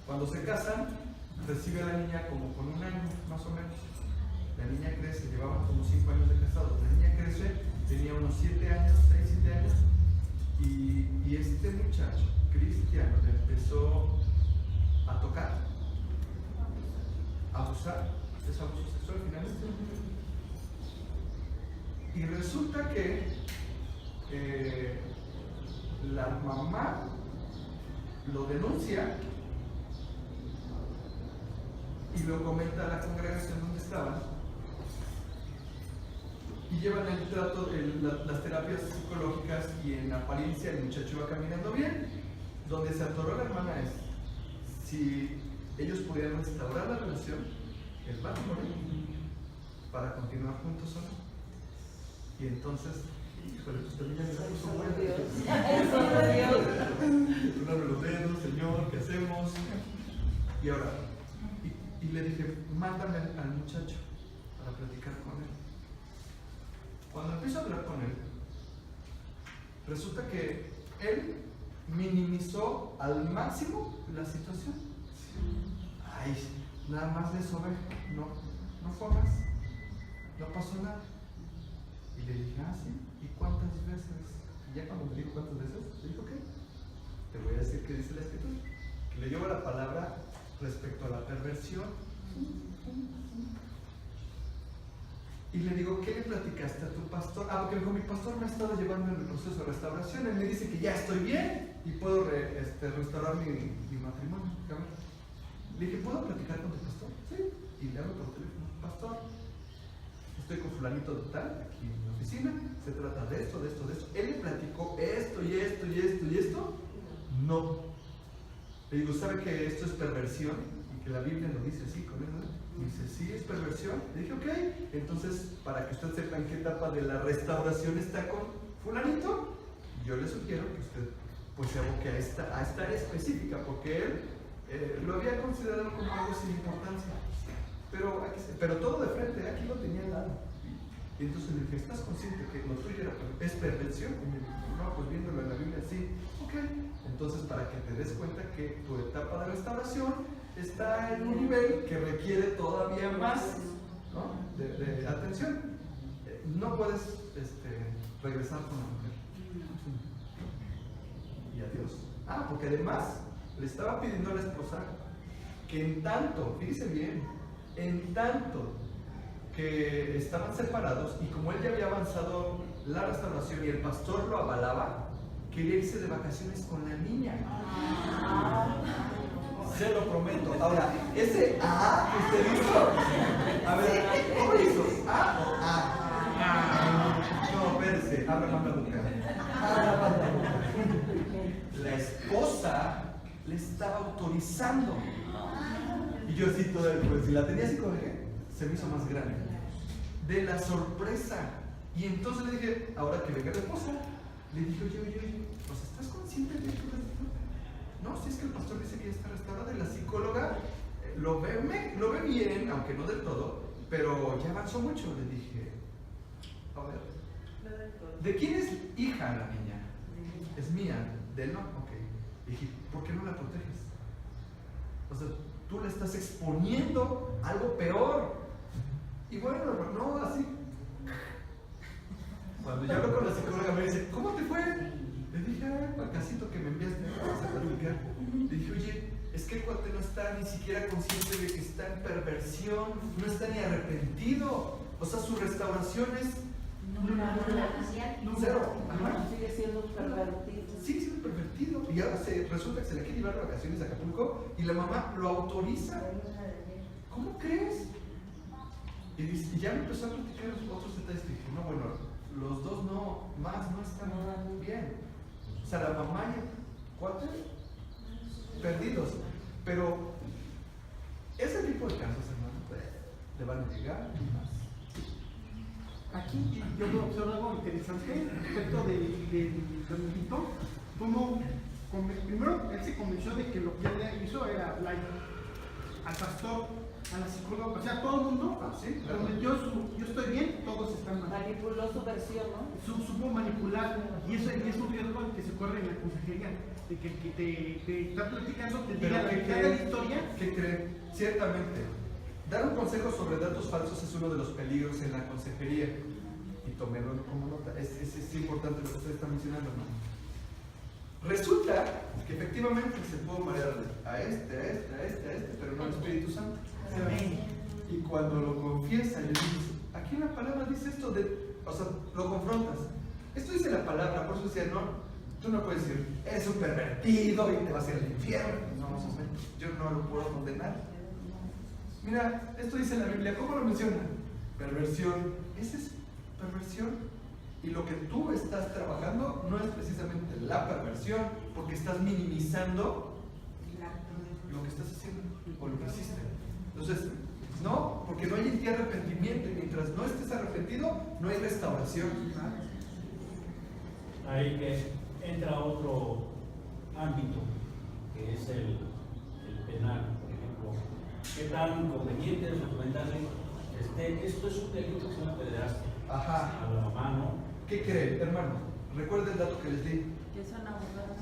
Cuando se casan, recibe a la niña como con 1 año, más o menos. La niña crece, llevaban como 5 años de casados. La niña crece, tenía unos 7 años, 6, 7 años, y este muchacho cristiano le empezó a tocar, a abusar, es abuso sexual finalmente. Y resulta que la mamá lo denuncia y lo comenta a la congregación donde estaban y llevan el trato, las terapias psicológicas, y en apariencia el muchacho va caminando bien. Donde se atoró la hermana es si ellos pudieran restaurar la relación, él va por él para continuar juntos o no. Y entonces, híjole, pues también ya me la puso buena. Tronarme los dedos, Señor, ¿qué hacemos? Y ahora, y le dije, mándame al muchacho para platicar con él. Cuando empiezo a hablar con él, Resulta que él minimizó al máximo la situación. Ay, nada más de sobejo. No fue más. No pasó nada. Y le dije, ah, sí, ¿y cuántas veces? Y ya cuando me dijo cuántas veces, le dije, ok, te voy a decir qué dice la escritura. Que le llevo la palabra respecto a la perversión. Y le digo, ¿qué le platicaste a tu pastor? Ah, porque me dijo, mi pastor me ha estado llevando en el proceso de restauración. Él me dice que ya estoy bien y puedo restaurar mi matrimonio. Le dije, ¿puedo platicar con tu pastor? Sí. Y le hablo por teléfono, pastor, estoy con fulanito de tal, aquí en la oficina, se trata de esto, de esto, de esto. Él le platicó esto y esto y esto y esto. No. Le digo, ¿sabe que esto es perversión? Y que la Biblia lo dice así con él. Me dice, sí, es perversión. Le dije, ok, entonces, para que usted sepa en qué etapa de la restauración está con fulanito, yo le sugiero que usted pues se aboque a esta área específica, porque él lo había considerado como algo sin importancia. Pero todo de frente, aquí lo tenía al lado. Y entonces le dije, ¿estás consciente que lo tuyo es perversión? Y me dijo, no, pues viéndolo en la Biblia, sí. Ok, entonces para que te des cuenta que tu etapa de restauración está en un nivel que requiere todavía más, ¿no? de atención. No puedes regresar con la mujer. Y adiós. Ah, porque además le estaba pidiendo a la esposa que en tanto, fíjese bien, en tanto que estaban separados y como él ya había avanzado la restauración y el pastor lo avalaba, quería irse de vacaciones con la niña. Se lo prometo. Ahora, ese A que usted hizo, a ver, ¿cómo hizo? ¿A o A? No, espérese, abra más la boca. La esposa le estaba autorizando. Y yo así todo, pues si la tenía así como dije, se me hizo más grande. De la sorpresa. Y entonces le dije, ahora que venga la esposa, le dije, oye, pues ¿estás consciente de esto? No, si es que el pastor dice que ya está restaurada y la psicóloga lo ve bien, aunque no del todo, pero ya avanzó mucho. Le dije, a ver, ¿de quién es hija la niña? Es mía, de él no, ok. Le dije, ¿por qué no la proteges? O sea, tú le estás exponiendo algo peor. Y bueno, no, así. Cuando yo hablo con la psicóloga me dice, ¿cómo te fue? Le dije, al casito que me enviaste, vamos a platicar. Le dije, oye, es que el cuate no está ni siquiera consciente de que está en perversión, no está ni arrepentido. O sea, su restauración es cero. Sigue siendo pervertido. Sigue siendo pervertido. Y ahora resulta que se le quiere llevar de vacaciones a Acapulco y la mamá lo autoriza. ¿Cómo crees? Y ya me empezó a platicar otros detalles que dije, no, bueno, los dos no están bien. O sea, la mamá y el cuate perdidos. Pero ese tipo de casos, hermano, le van a llegar y más. Aquí yo puedo observar algo interesante respecto del Carmelito, como primero él se convenció de que lo que él hizo era hablar al pastor, a la psicóloga, o sea, a todo el mundo, ¿sí? Claro. Yo estoy bien, todos están mal. Manipuló su versión, ¿no? Supo manipular, y es un riesgo que se corre en la consejería, de que te está platicando, te diga la verdad de la historia. ¿Qué creen? Ciertamente, dar un consejo sobre datos falsos es uno de los peligros en la consejería. Y tomémoslo como nota, es importante lo que usted está mencionando, ¿no? Resulta que efectivamente se puede marear a este, pero no al Espíritu Santo. Y cuando lo confiesa, le dices, aquí en la palabra dice esto, o sea, lo confrontas. Esto dice la palabra, por eso decía, no, tú no puedes decir, eres un pervertido y te vas a ir al infierno. No, yo no lo puedo condenar. Mira, esto dice la Biblia, ¿cómo lo menciona? Perversión. Esa es perversión. Y lo que tú estás trabajando no es precisamente la perversión, porque estás minimizando lo que estás haciendo o lo que hiciste. Entonces, no, porque no hay en ti arrepentimiento, y mientras no estés arrepentido, no hay restauración. Ahí que entra otro ámbito, que es el penal, por ejemplo. ¿Qué tan conveniente es recomendarle? Esto es un delito que se llama pederastia. Ajá. A la mamá, ¿no? ¿Qué cree, hermano? Recuerden el dato que les di. Que son abogados.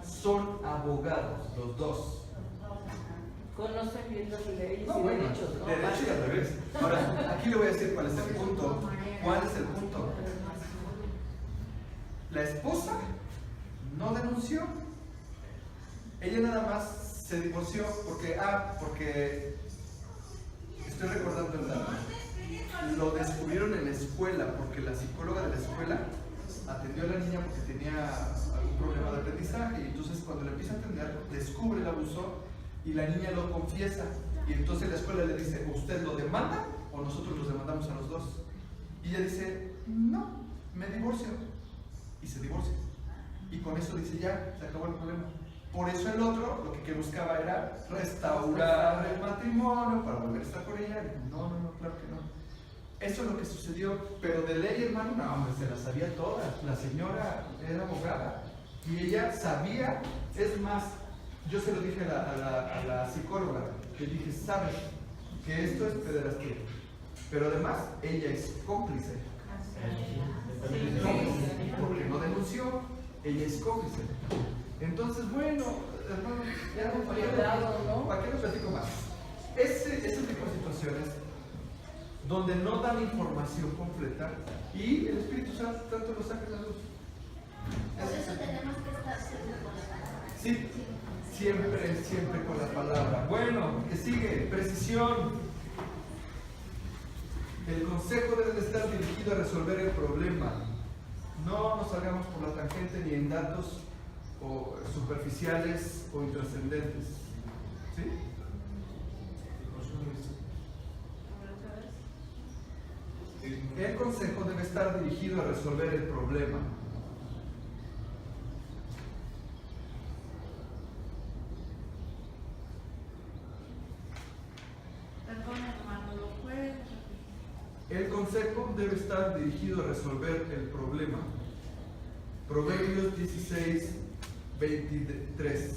Son abogados, los dos. Conocen bien las leyes No, y bueno, derechos, ¿no? derecho y al revés. Ahora, aquí le voy a decir cuál es el punto. ¿Cuál es el punto? La esposa no denunció. Ella nada más se divorció porque estoy recordando el dato. Lo descubrieron en la escuela porque la psicóloga de la escuela atendió a la niña porque tenía algún problema de aprendizaje y entonces cuando le empieza a atender descubre el abuso y la niña lo confiesa y entonces la escuela le dice, ¿usted lo demanda o nosotros los demandamos a los dos? Y ella dice, no, me divorcio. Y se divorcia. Y con eso dice, ya, se acabó el problema. Por eso el otro lo que buscaba era restaurar el matrimonio para volver a estar con ella. No, claro que no. Eso es lo que sucedió, pero de ley, hermano, no, hombre, se las sabía todas. La señora era abogada y ella sabía, es más, yo se lo dije a la psicóloga, le dije, sabes que esto es pederastía, pero además ella es cómplice. Porque no denunció, ella es cómplice. Entonces, bueno, hermano, ¿para qué lo platico más? Ese tipo de situaciones donde no dan información completa y el Espíritu Santo tanto lo saca a la luz. Por eso tenemos que estar siempre con la palabra. Sí, siempre con la palabra. Bueno, que sigue, precisión. El consejo debe de estar dirigido a resolver el problema. No nos salgamos por la tangente ni en datos o superficiales o intrascendentes. ¿Sí? El consejo debe estar dirigido a resolver el problema. Perdón, hermano, ¿lo puede? El consejo debe estar dirigido a resolver el problema. Proverbios 16, 23.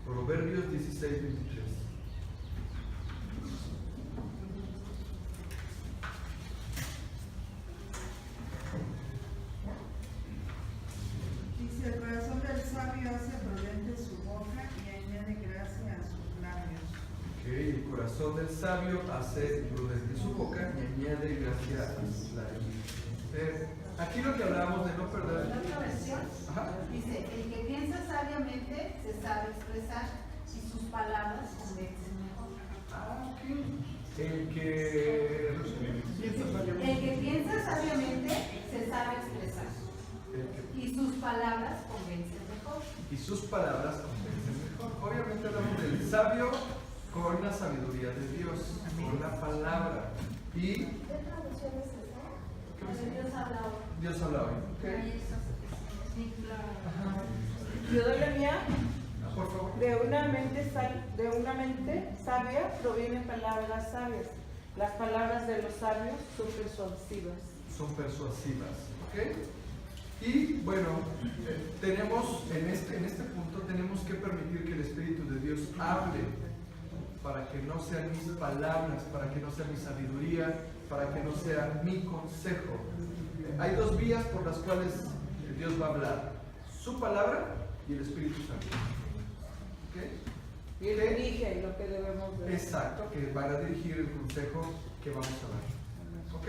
Proverbios 16, 23. Dice, el corazón del sabio hace prudente su boca y añade gracia a sus labios. Okay, el corazón del sabio hace prudente su boca y añade gracia a sus labios. Aquí lo que hablábamos de no perder. En otra versión dice, el que piensa sabiamente se sabe expresar y sus palabras convencen mejor. El que piensa sabiamente se sabe expresar y sus palabras convencen mejor. Y sus palabras convencen mejor. Obviamente hablamos del sabio con la sabiduría de Dios, con la palabra. Y ¿Qué traducción es esa? Dios habla hoy. Dios habla hoy. Okay. Yo doy la mía. Por favor. De una mente sabia provienen palabras sabias. Las palabras de los sabios son persuasivas. Son persuasivas. ¿Ok? Y bueno, tenemos en este punto tenemos que permitir que el Espíritu de Dios hable para que no sean mis palabras, para que no sea mi sabiduría, para que no sea mi consejo. Hay dos vías por las cuales Dios va a hablar: su palabra y el Espíritu Santo. ¿Okay? Y Él dirige lo que debemos ver. Exacto, que van a dirigir el consejo que vamos a dar. ¿Ok?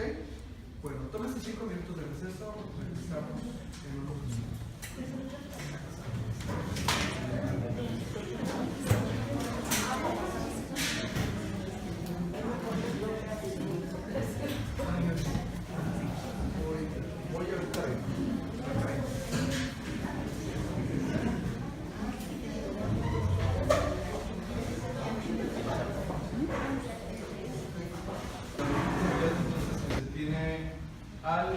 Bueno, tómense 5 minutos de receso, regresamos en unos minutos. Voy a ahorita. Al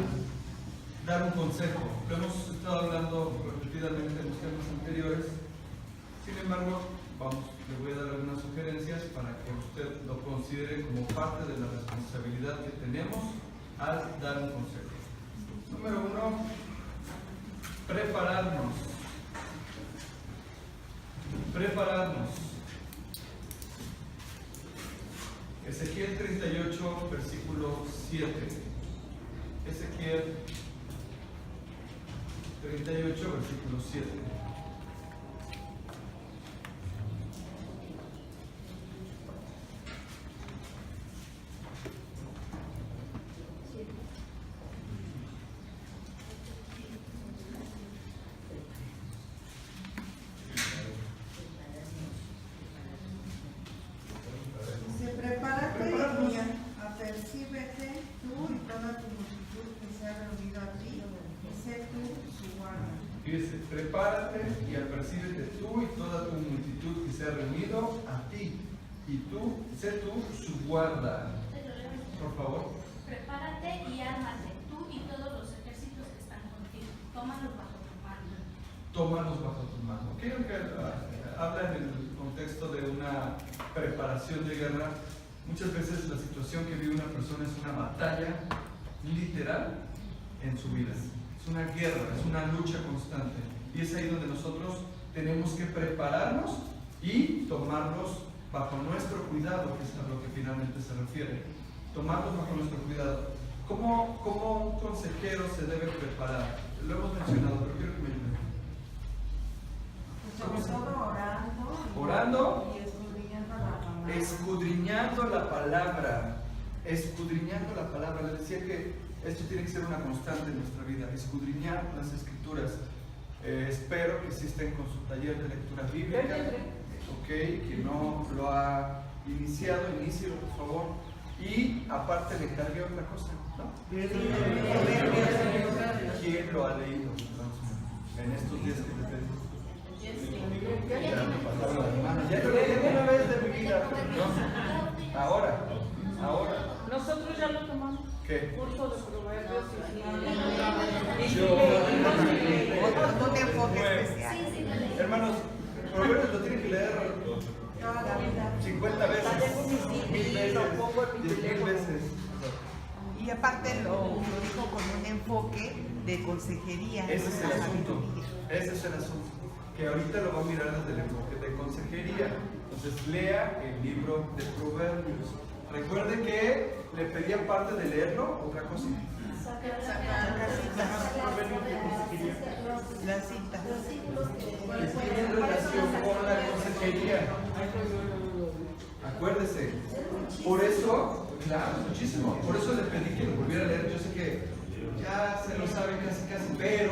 dar un consejo. Lo hemos estado hablando repetidamente en los temas anteriores. Sin embargo, le voy a dar algunas sugerencias para que usted lo considere como parte de la responsabilidad que tenemos al dar un consejo. Número 1, prepararnos. Prepararnos. Ezequiel 38, versículo 7. Ezequiel 38, versículo 7. Dice, prepárate y apercíbete tú y toda tu multitud que se ha reunido a ti, y sé tú su guarda. Dice, prepárate y apercíbete tú y toda tu multitud que se ha reunido a ti, y tú, sé tú su guarda. Por favor. Prepárate y ármate, tú y todos los ejércitos que están contigo. Tómalos bajo tu mano. Tómalos bajo tu mano. Quiero que habla en el contexto de una preparación de guerra. Muchas veces la situación que vive una persona es una batalla literal en su vida. Es una guerra, es una lucha constante. Y es ahí donde nosotros tenemos que prepararnos y tomarlos bajo nuestro cuidado, que es a lo que finalmente se refiere. Tomarlos bajo nuestro cuidado. ¿Cómo un consejero se debe preparar? Lo hemos mencionado, pero quiero que me ayuden. Sobre todo orando. Orando. Y escudriñando la palabra. Escudriñando la palabra. Escudriñando la palabra. Les decía que esto tiene que ser una constante en nuestra vida. Escudriñar las escrituras. Espero que sí estén con su taller de lectura bíblica. Ok, que no lo ha iniciado, inícielo por favor. Y aparte le cargué otra cosa, ¿no? ¿Quién lo ha leído? En estos días que te pedí. Ya lo leí una vez de mi vida, ¿no? Ahora. Nosotros ya lo tomamos. ¿Qué? Curso de proverbios Un enfoque especial. Hermanos, proverbios lo tienen que leer 50 veces, 1000 veces, 10,000 veces. Y aparte lo dijo con un enfoque de consejería. Ese es el asunto. Ese es el asunto. Que ahorita lo va a mirar desde el enfoque de consejería. Entonces lea el libro de Proverbios. Recuerde que le pedí aparte de leerlo otra cosa. La cita. Que tiene relación con la consejería. Acuérdese. Por eso, claro, muchísimo. Por eso le pedí que lo volviera a leer. Yo sé que ya se lo saben casi, pero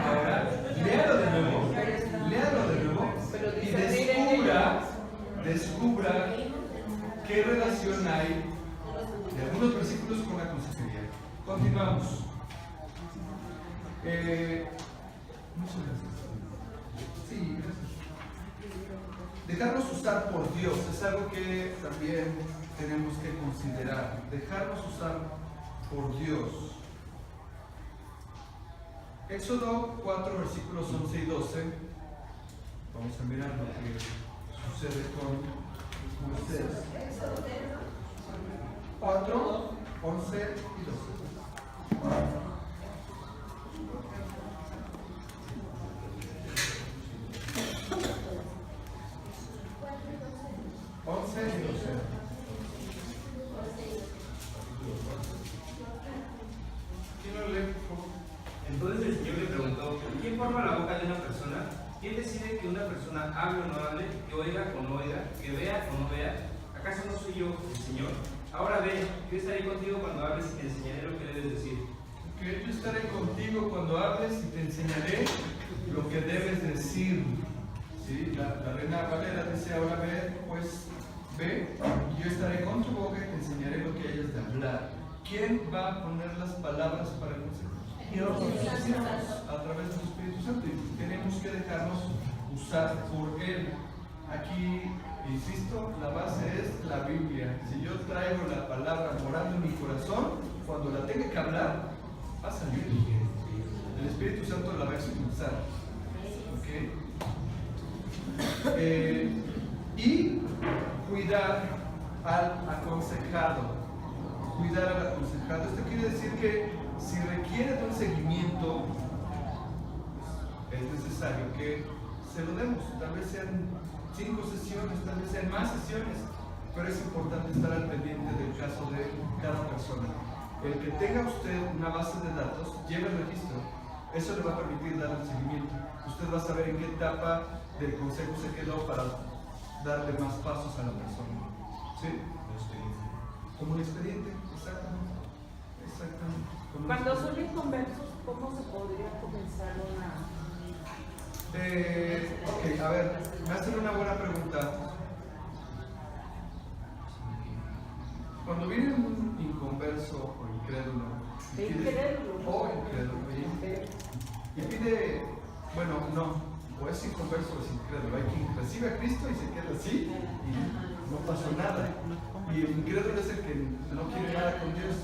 ahora léalo de nuevo y descubra qué relación hay de algunos versículos con la consejería. Continuamos. Muchas gracias. Sí, gracias. Dejarnos usar por Dios es algo que también tenemos que considerar. Dejarnos usar por Dios. Éxodo 4, versículos 11 y 12. Vamos a mirar lo que sucede con Moisés. 4, 11 y 12. Entonces el Señor le preguntó, ¿quién forma la boca de una persona? ¿Quién decide que una persona hable o no hable, que oiga o no oiga, que vea o no vea? ¿Acaso no soy yo, el Señor? Ahora ve, yo estaré contigo cuando hables y te enseñaré lo que debes decir. Que yo estaré contigo cuando hables y te enseñaré lo que debes decir. ¿Sí? La Reina Valera dice, ahora ve, pues ve, y yo estaré con tu boca y te enseñaré lo que hayas de hablar. ¿Quién va a poner las palabras para el consejo? Dios. A través del Espíritu Santo. Y tenemos que dejarnos usar por Él. Aquí, insisto, la base es la Biblia. Si yo traigo la palabra morando en mi corazón, cuando la tenga que hablar, va a salir. El Espíritu Santo la va a expulsar. ¿Ok? Y cuidar al aconsejado. Cuidar al aconsejado. Esto quiere decir que si requiere de un seguimiento, pues es necesario que se lo demos. Tal vez sean 5 sesiones, tal vez sean más sesiones, pero es importante estar al pendiente del caso de cada persona. El que tenga usted una base de datos, lleve el registro. Eso le va a permitir dar el seguimiento. Usted va a saber en qué etapa del consejo se quedó para darle más pasos a la persona. ¿Sí? Como un expediente, exactamente. Exactamente. Cuando son inconversos, ¿cómo se podría comenzar una...? Ok, a ver, me hacen una buena pregunta. Cuando viene un inconverso o incrédulo, y pide, bueno, no, o es inconverso o es incrédulo, hay quien recibe a Cristo y se queda así y no pasó nada. Y el incrédulo es el que no quiere nada con Dios.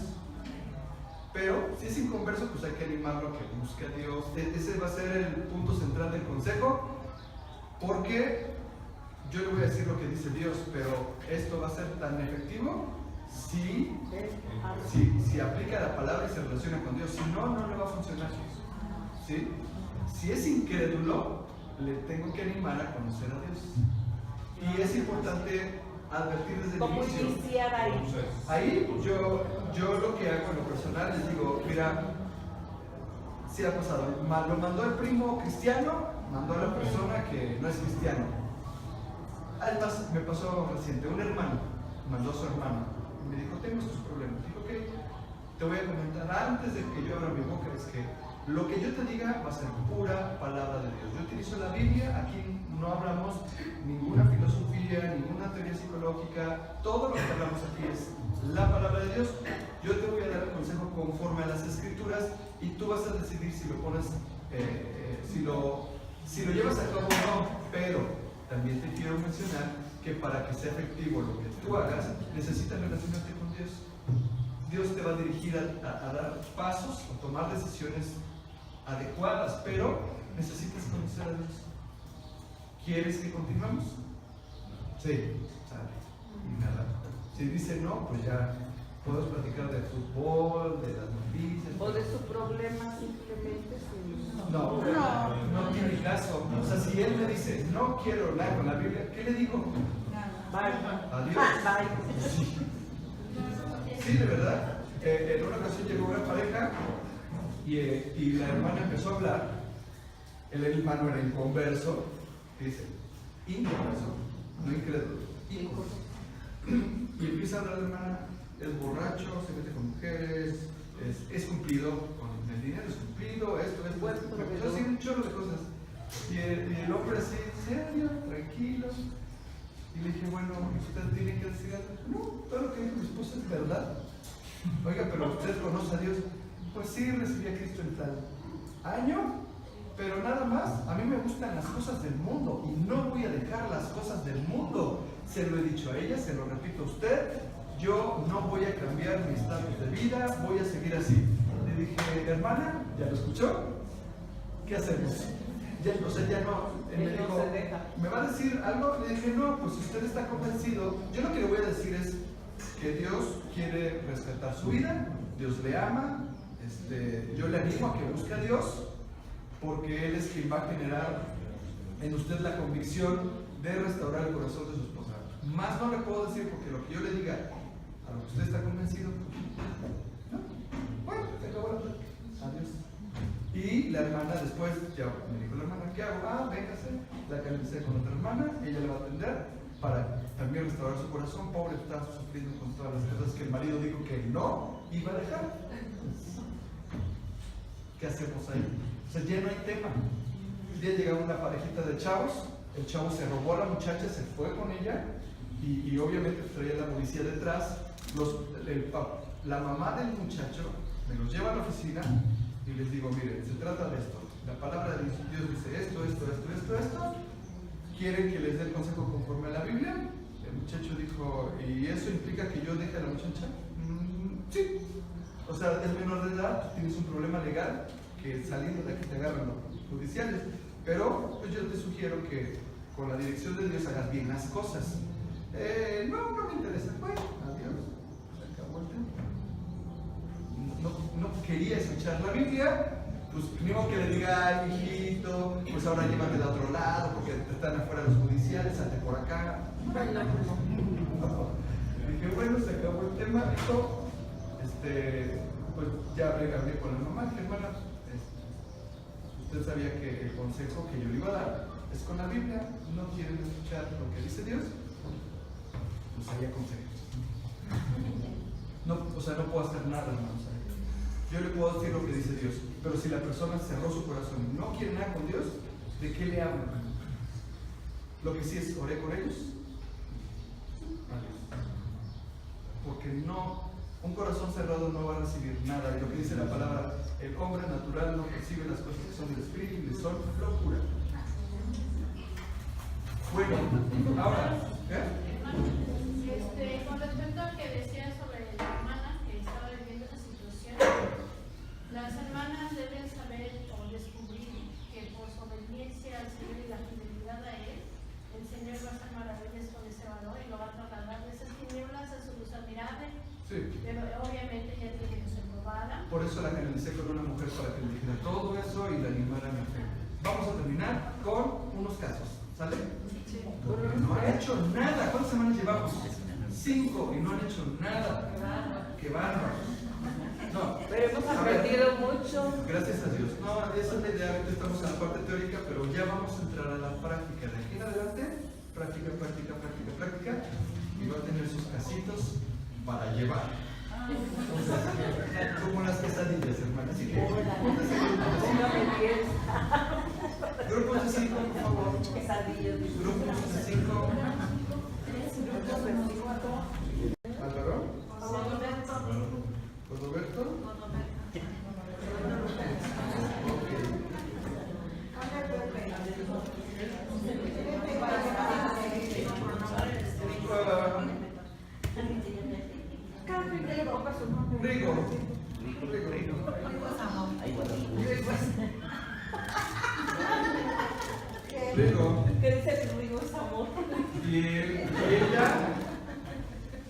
Pero si es inconverso, pues hay que animarlo a que busque a Dios. Ese va a ser el punto central del consejo, porque yo le voy a decir lo que dice Dios, pero esto va a ser tan efectivo si aplica la palabra y se relaciona con Dios. Si no, no le va a funcionar. ¿Sí? Si es incrédulo, le tengo que animar a conocer a Dios. Y es importante advertir desde el inicio. ¿Cómo iniciar ahí? Ahí yo lo que hago en lo personal les digo, mira, sí ha pasado, lo mandó el primo cristiano, mandó a la persona que no es cristiano. Además, me pasó reciente, un hermano mandó a su hermano y me dijo, tengo estos problemas. Digo, ok, te voy a comentar antes de que yo abra mi boca, es que lo que yo te diga va a ser pura palabra de Dios. Yo utilizo la Biblia, aquí no hablamos ninguna filosofía, ninguna teoría psicológica, todo lo que hablamos aquí es la palabra de Dios. Yo te voy a dar el consejo conforme a las escrituras y tú vas a decidir si lo pones, si lo llevas a cabo o no, pero también te quiero mencionar que para que sea efectivo lo que tú hagas, necesitas relacionarte con Dios. Dios te va a dirigir a dar pasos o tomar decisiones adecuadas, pero necesitas conocer a Dios. ¿Quieres que continuemos? Sí, sale. Y nada. Si dice no, pues ya podemos platicar de fútbol, de las noticias. O de su problema simplemente sin... No tiene caso. O sea, si él me dice, no quiero hablar con la Biblia, ¿qué le digo? Adiós. Sí, de verdad. En una ocasión llegó una pareja y la hermana empezó a hablar. El hermano era inconverso. ¿Qué dice? Inconverso, no incrédulo. Y empieza a hablar la hermana. Es borracho, se mete con mujeres, es cumplido con el dinero, es cumplido, esto. Me empezó a decir un chorro de cosas. Y el hombre así, serio, tranquilo. Y le dije, bueno, ¿usted tiene que decir algo? No, todo lo que dijo mi esposa es verdad. Oiga, pero usted conoce a Dios. Pues sí, recibí a Cristo en tal año, pero nada más. A mí me gustan las cosas del mundo y no voy a dejar las cosas del mundo. Se lo he dicho a ella, se lo repito a usted. Yo no voy a cambiar mi estatus de vida, voy a seguir así. Le dije, hermana, ¿ya lo escuchó? ¿Qué hacemos? Ya, o sea, ya no. Él me dijo, ¿me va a decir algo? Le dije, no, pues si usted está convencido, yo lo que le voy a decir es que Dios quiere rescatar su vida, Dios le ama, yo le animo a que busque a Dios, porque Él es quien va a generar en usted la convicción de restaurar el corazón de su esposa. Más no le puedo decir, porque lo que yo le diga, a lo que usted está convencido, ¿no? Bueno, se acabó la plática. Adiós. Y la hermana después, ya me dijo la hermana, ¿qué hago? Véngase, la calenté con otra hermana, ella le va a atender para también restaurar su corazón. Pobre, está sufriendo con todas las cosas que el marido dijo que no iba a dejar. ¿Qué hacemos ahí? O sea, ya no hay tema. Un día llegaba una parejita de chavos, el chavo se robó a la muchacha, se fue con ella y obviamente traía la policía detrás. La mamá del muchacho me los lleva a la oficina y les digo, miren, se trata de esto. La palabra de Dios dice esto. ¿Quieren que les dé el consejo conforme a la Biblia? El muchacho dijo, ¿y eso implica que yo deje a la muchacha? Sí. O sea, es menor de edad, tienes un problema legal, que saliendo de aquí te agarran los judiciales. Pero pues yo te sugiero que con la dirección de Dios hagas bien las cosas. No me interesa. Bueno, adiós. Se acabó el tema. No quería escuchar la Biblia. Pues ni modo que le diga, ay, hijito, pues ahora llévate de otro lado porque te están afuera los judiciales, salte por acá. Dije, bueno, se acabó el tema, hijo. Pues ya hablé con la mamá, dije, hermana, usted sabía que el consejo que yo le iba a dar es con la Biblia. ¿No quieren escuchar lo que dice Dios? Pues ahí aconsejo. No, o sea, no puedo hacer nada, hermanos. Yo le puedo decir lo que dice Dios, pero si la persona cerró su corazón y no quiere nada con Dios, ¿de qué le hablo? Lo que sí es, oré con ellos. Porque no, un corazón cerrado no va a recibir nada. Y lo que dice la palabra, el hombre natural no percibe las cosas que son del Espíritu y le son locura. Bueno, ahora, con respecto a que decía sobre la hermana que estaba viviendo esa situación, las hermanas deben saber o descubrir que por su obediencia al Señor y la fidelidad a Él, el Señor va a hacer maravillas con ese valor y lo va a trasladar de esas tinieblas a su luz admirable. sí. Pero obviamente ya tiene que ser probada. Por eso la generalicé con una mujer para que le dijera todo eso y la animara a mi fe. Vamos a terminar con unos casos, ¿sale? Porque no han hecho nada. ¿Cuántas semanas llevamos? 5 y no han hecho nada. ¡Qué bárbaro! No, pero hemos aprendido mucho. Gracias a Dios. No, esa es la idea. Ahorita estamos en la parte teórica, pero ya vamos a entrar a la práctica. De aquí en adelante, práctica, práctica, práctica, práctica. Y va a tener sus casitos para llevar. Como las quesadillas, hermanas. Así que, grupos de 5, por favor. Grupos de 5. Álvaro. Roberto. Rigo. Rigo. ¿Qué dice que Rigo es amor? Y ella,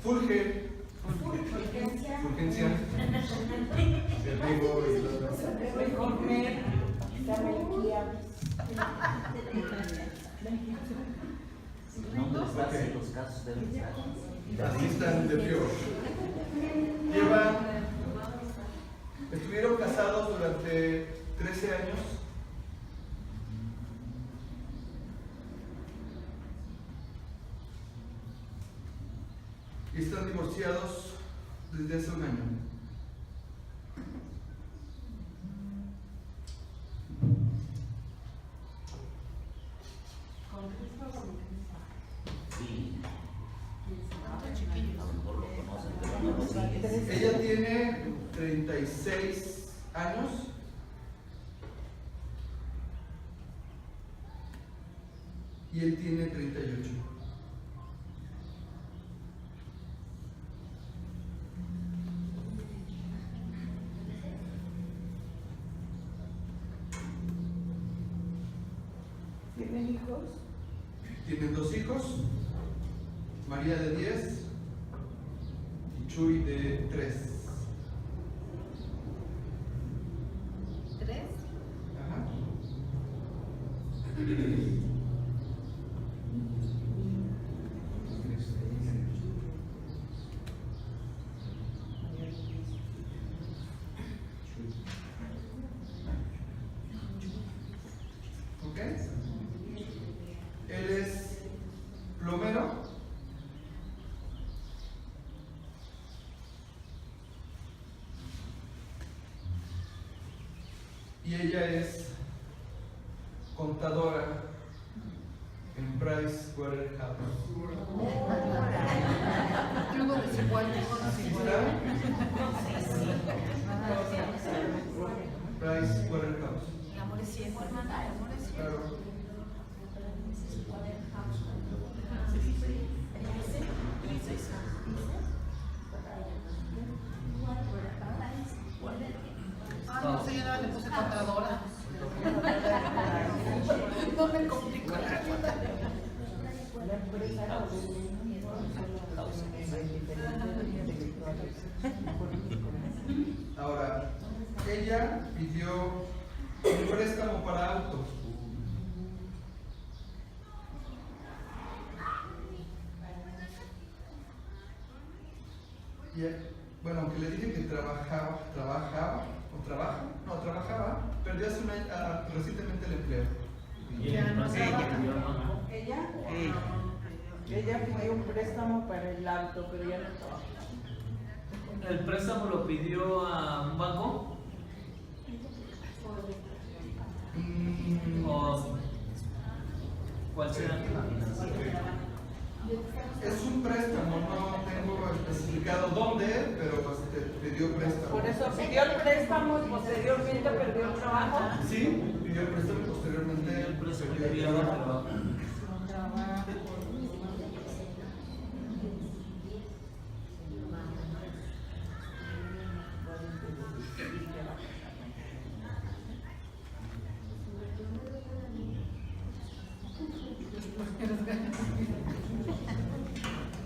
Fulge. Fulgencia. El Rigo y los Okay. Los casos deben estar. Así están de peor. Estuvieron casados durante 13 años. Y están divorciados desde hace un año. Ella tiene 36 años. Y él tiene 38. ¿Tienen hijos? Tienen 2 hijos. María de 10 y Chuy de 3. ¿3? Ajá. ¿Ok? Él es plomero. Y ella es contadora en Price Waterhouse. Luego desigual. Price Waterhouse. El amor es ciego, hermana, el amor es ciego. Claro. Ah, no sé, yo nada le puse contadora. No me complico la cosa. Ahora, ella pidió un préstamo para auto. Y bueno, aunque le dije que trabajaba, perdió recientemente el empleo. Ella pidió un préstamo para el auto, pero ya no trabaja. ¿El préstamo lo pidió a un banco? ¿O cuál será? Es un préstamo, no tengo especificado dónde, pero pues pidió préstamo. Por eso pidió el préstamo y posteriormente perdió el trabajo. Sí, pidió el préstamo y posteriormente perdió el trabajo.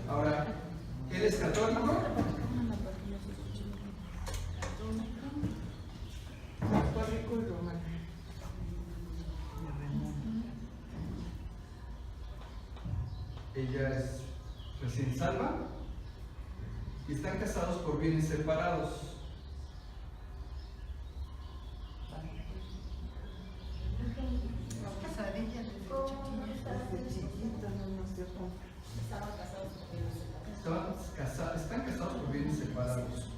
Ahora, ¿él es católico? Católico y romano. Ella es recién salva y están casados por bienes separados. Están casados por bienes separados.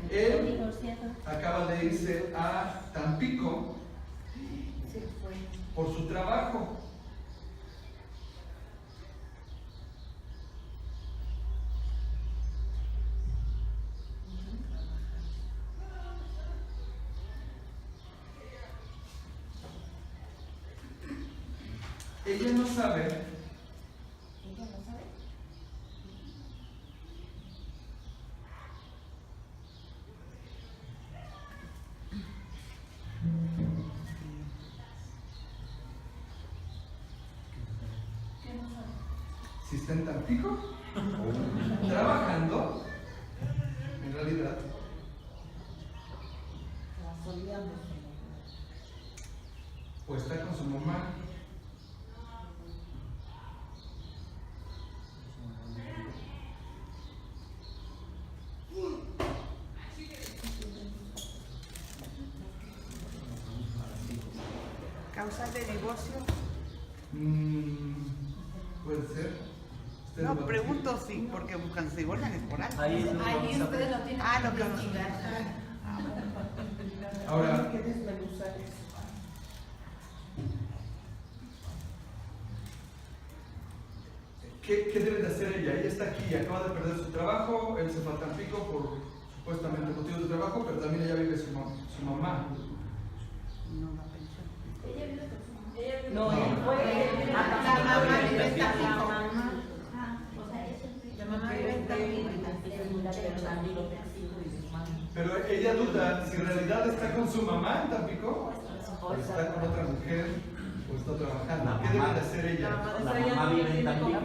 Él acaba de irse a Tampico por su trabajo. Ella no sabe. Si está en Tampico, trabajando, en realidad, o está con su mamá. ¿Causal de divorcio? Puede ser. No, pregunto sí, porque cuando se divorcian es por algo. Ahí ustedes lo tienen que investigar. Ahora, ¿qué debe de hacer ella? Ella está aquí, acaba de perder su trabajo, él se fue a Tampico por supuestamente motivos de trabajo, pero también ella vive su mamá. Ella vive con su mamá. No, él fue a la mamá de Tampico. La mamá vive en Tampico. Pero ella duda si en realidad está con su mamá en Tampico, o está con otra mujer, o está trabajando. ¿Qué debe de hacer ella? La mamá vive en Tampico.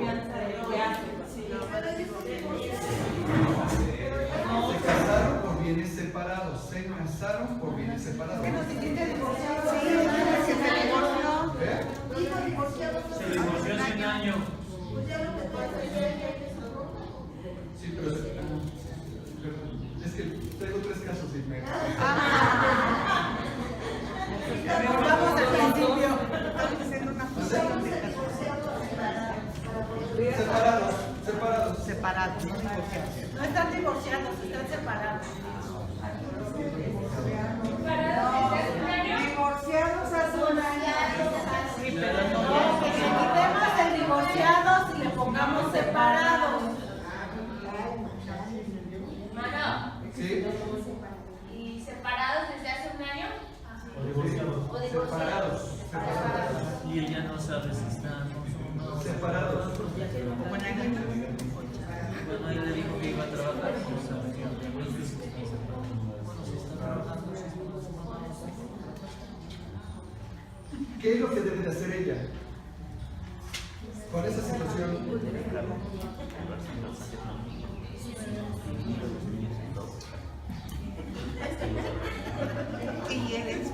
Se casaron por bienes separados. Se casaron por bienes separados. Bueno, si tiene divorciado, Sí, se divorció. ¿Eh? Hijo divorciado, Se divorció hace un año. pues ya lo que puede hacer es que se rompa. Sí, pero es que traigo 3 casos y me... Vamos al principio. Estamos haciendo una fusión de Separados, separados. separados, no divorciados. no están divorciados, están separados. Divorciados hace un año. Sí, pero no. Que quitemos el divorciados y le pongamos separados. Mano, ¿Sí? ¿y separados desde hace un año? ¿O divorciados? ¿O divorciados? Separados. Y ella no sabe si está con su Separados. Como en alguien. Bueno, él le dijo que iba a trabajar, no sabe. Entonces, están separados. Bueno, si está trabajando, sí, ¿Qué es lo que debe de hacer ella? Con esa situación. Y él es.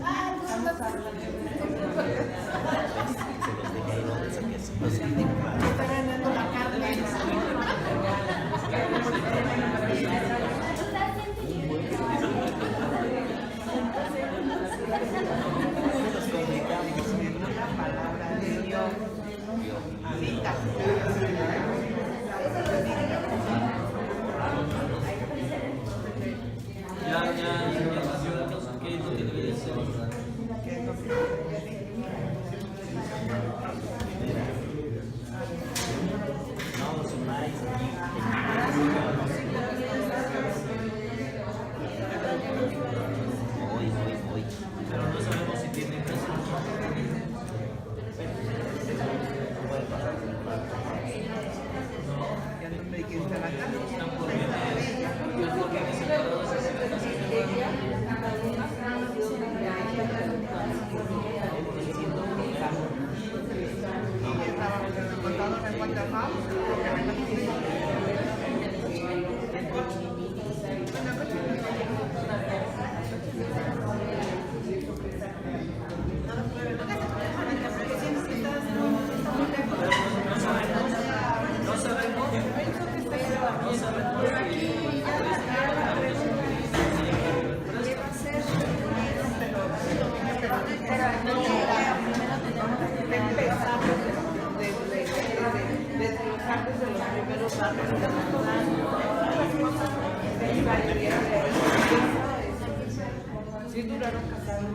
Sí duraron casados.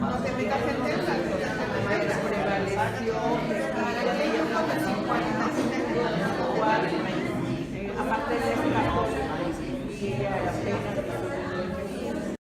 No te metas en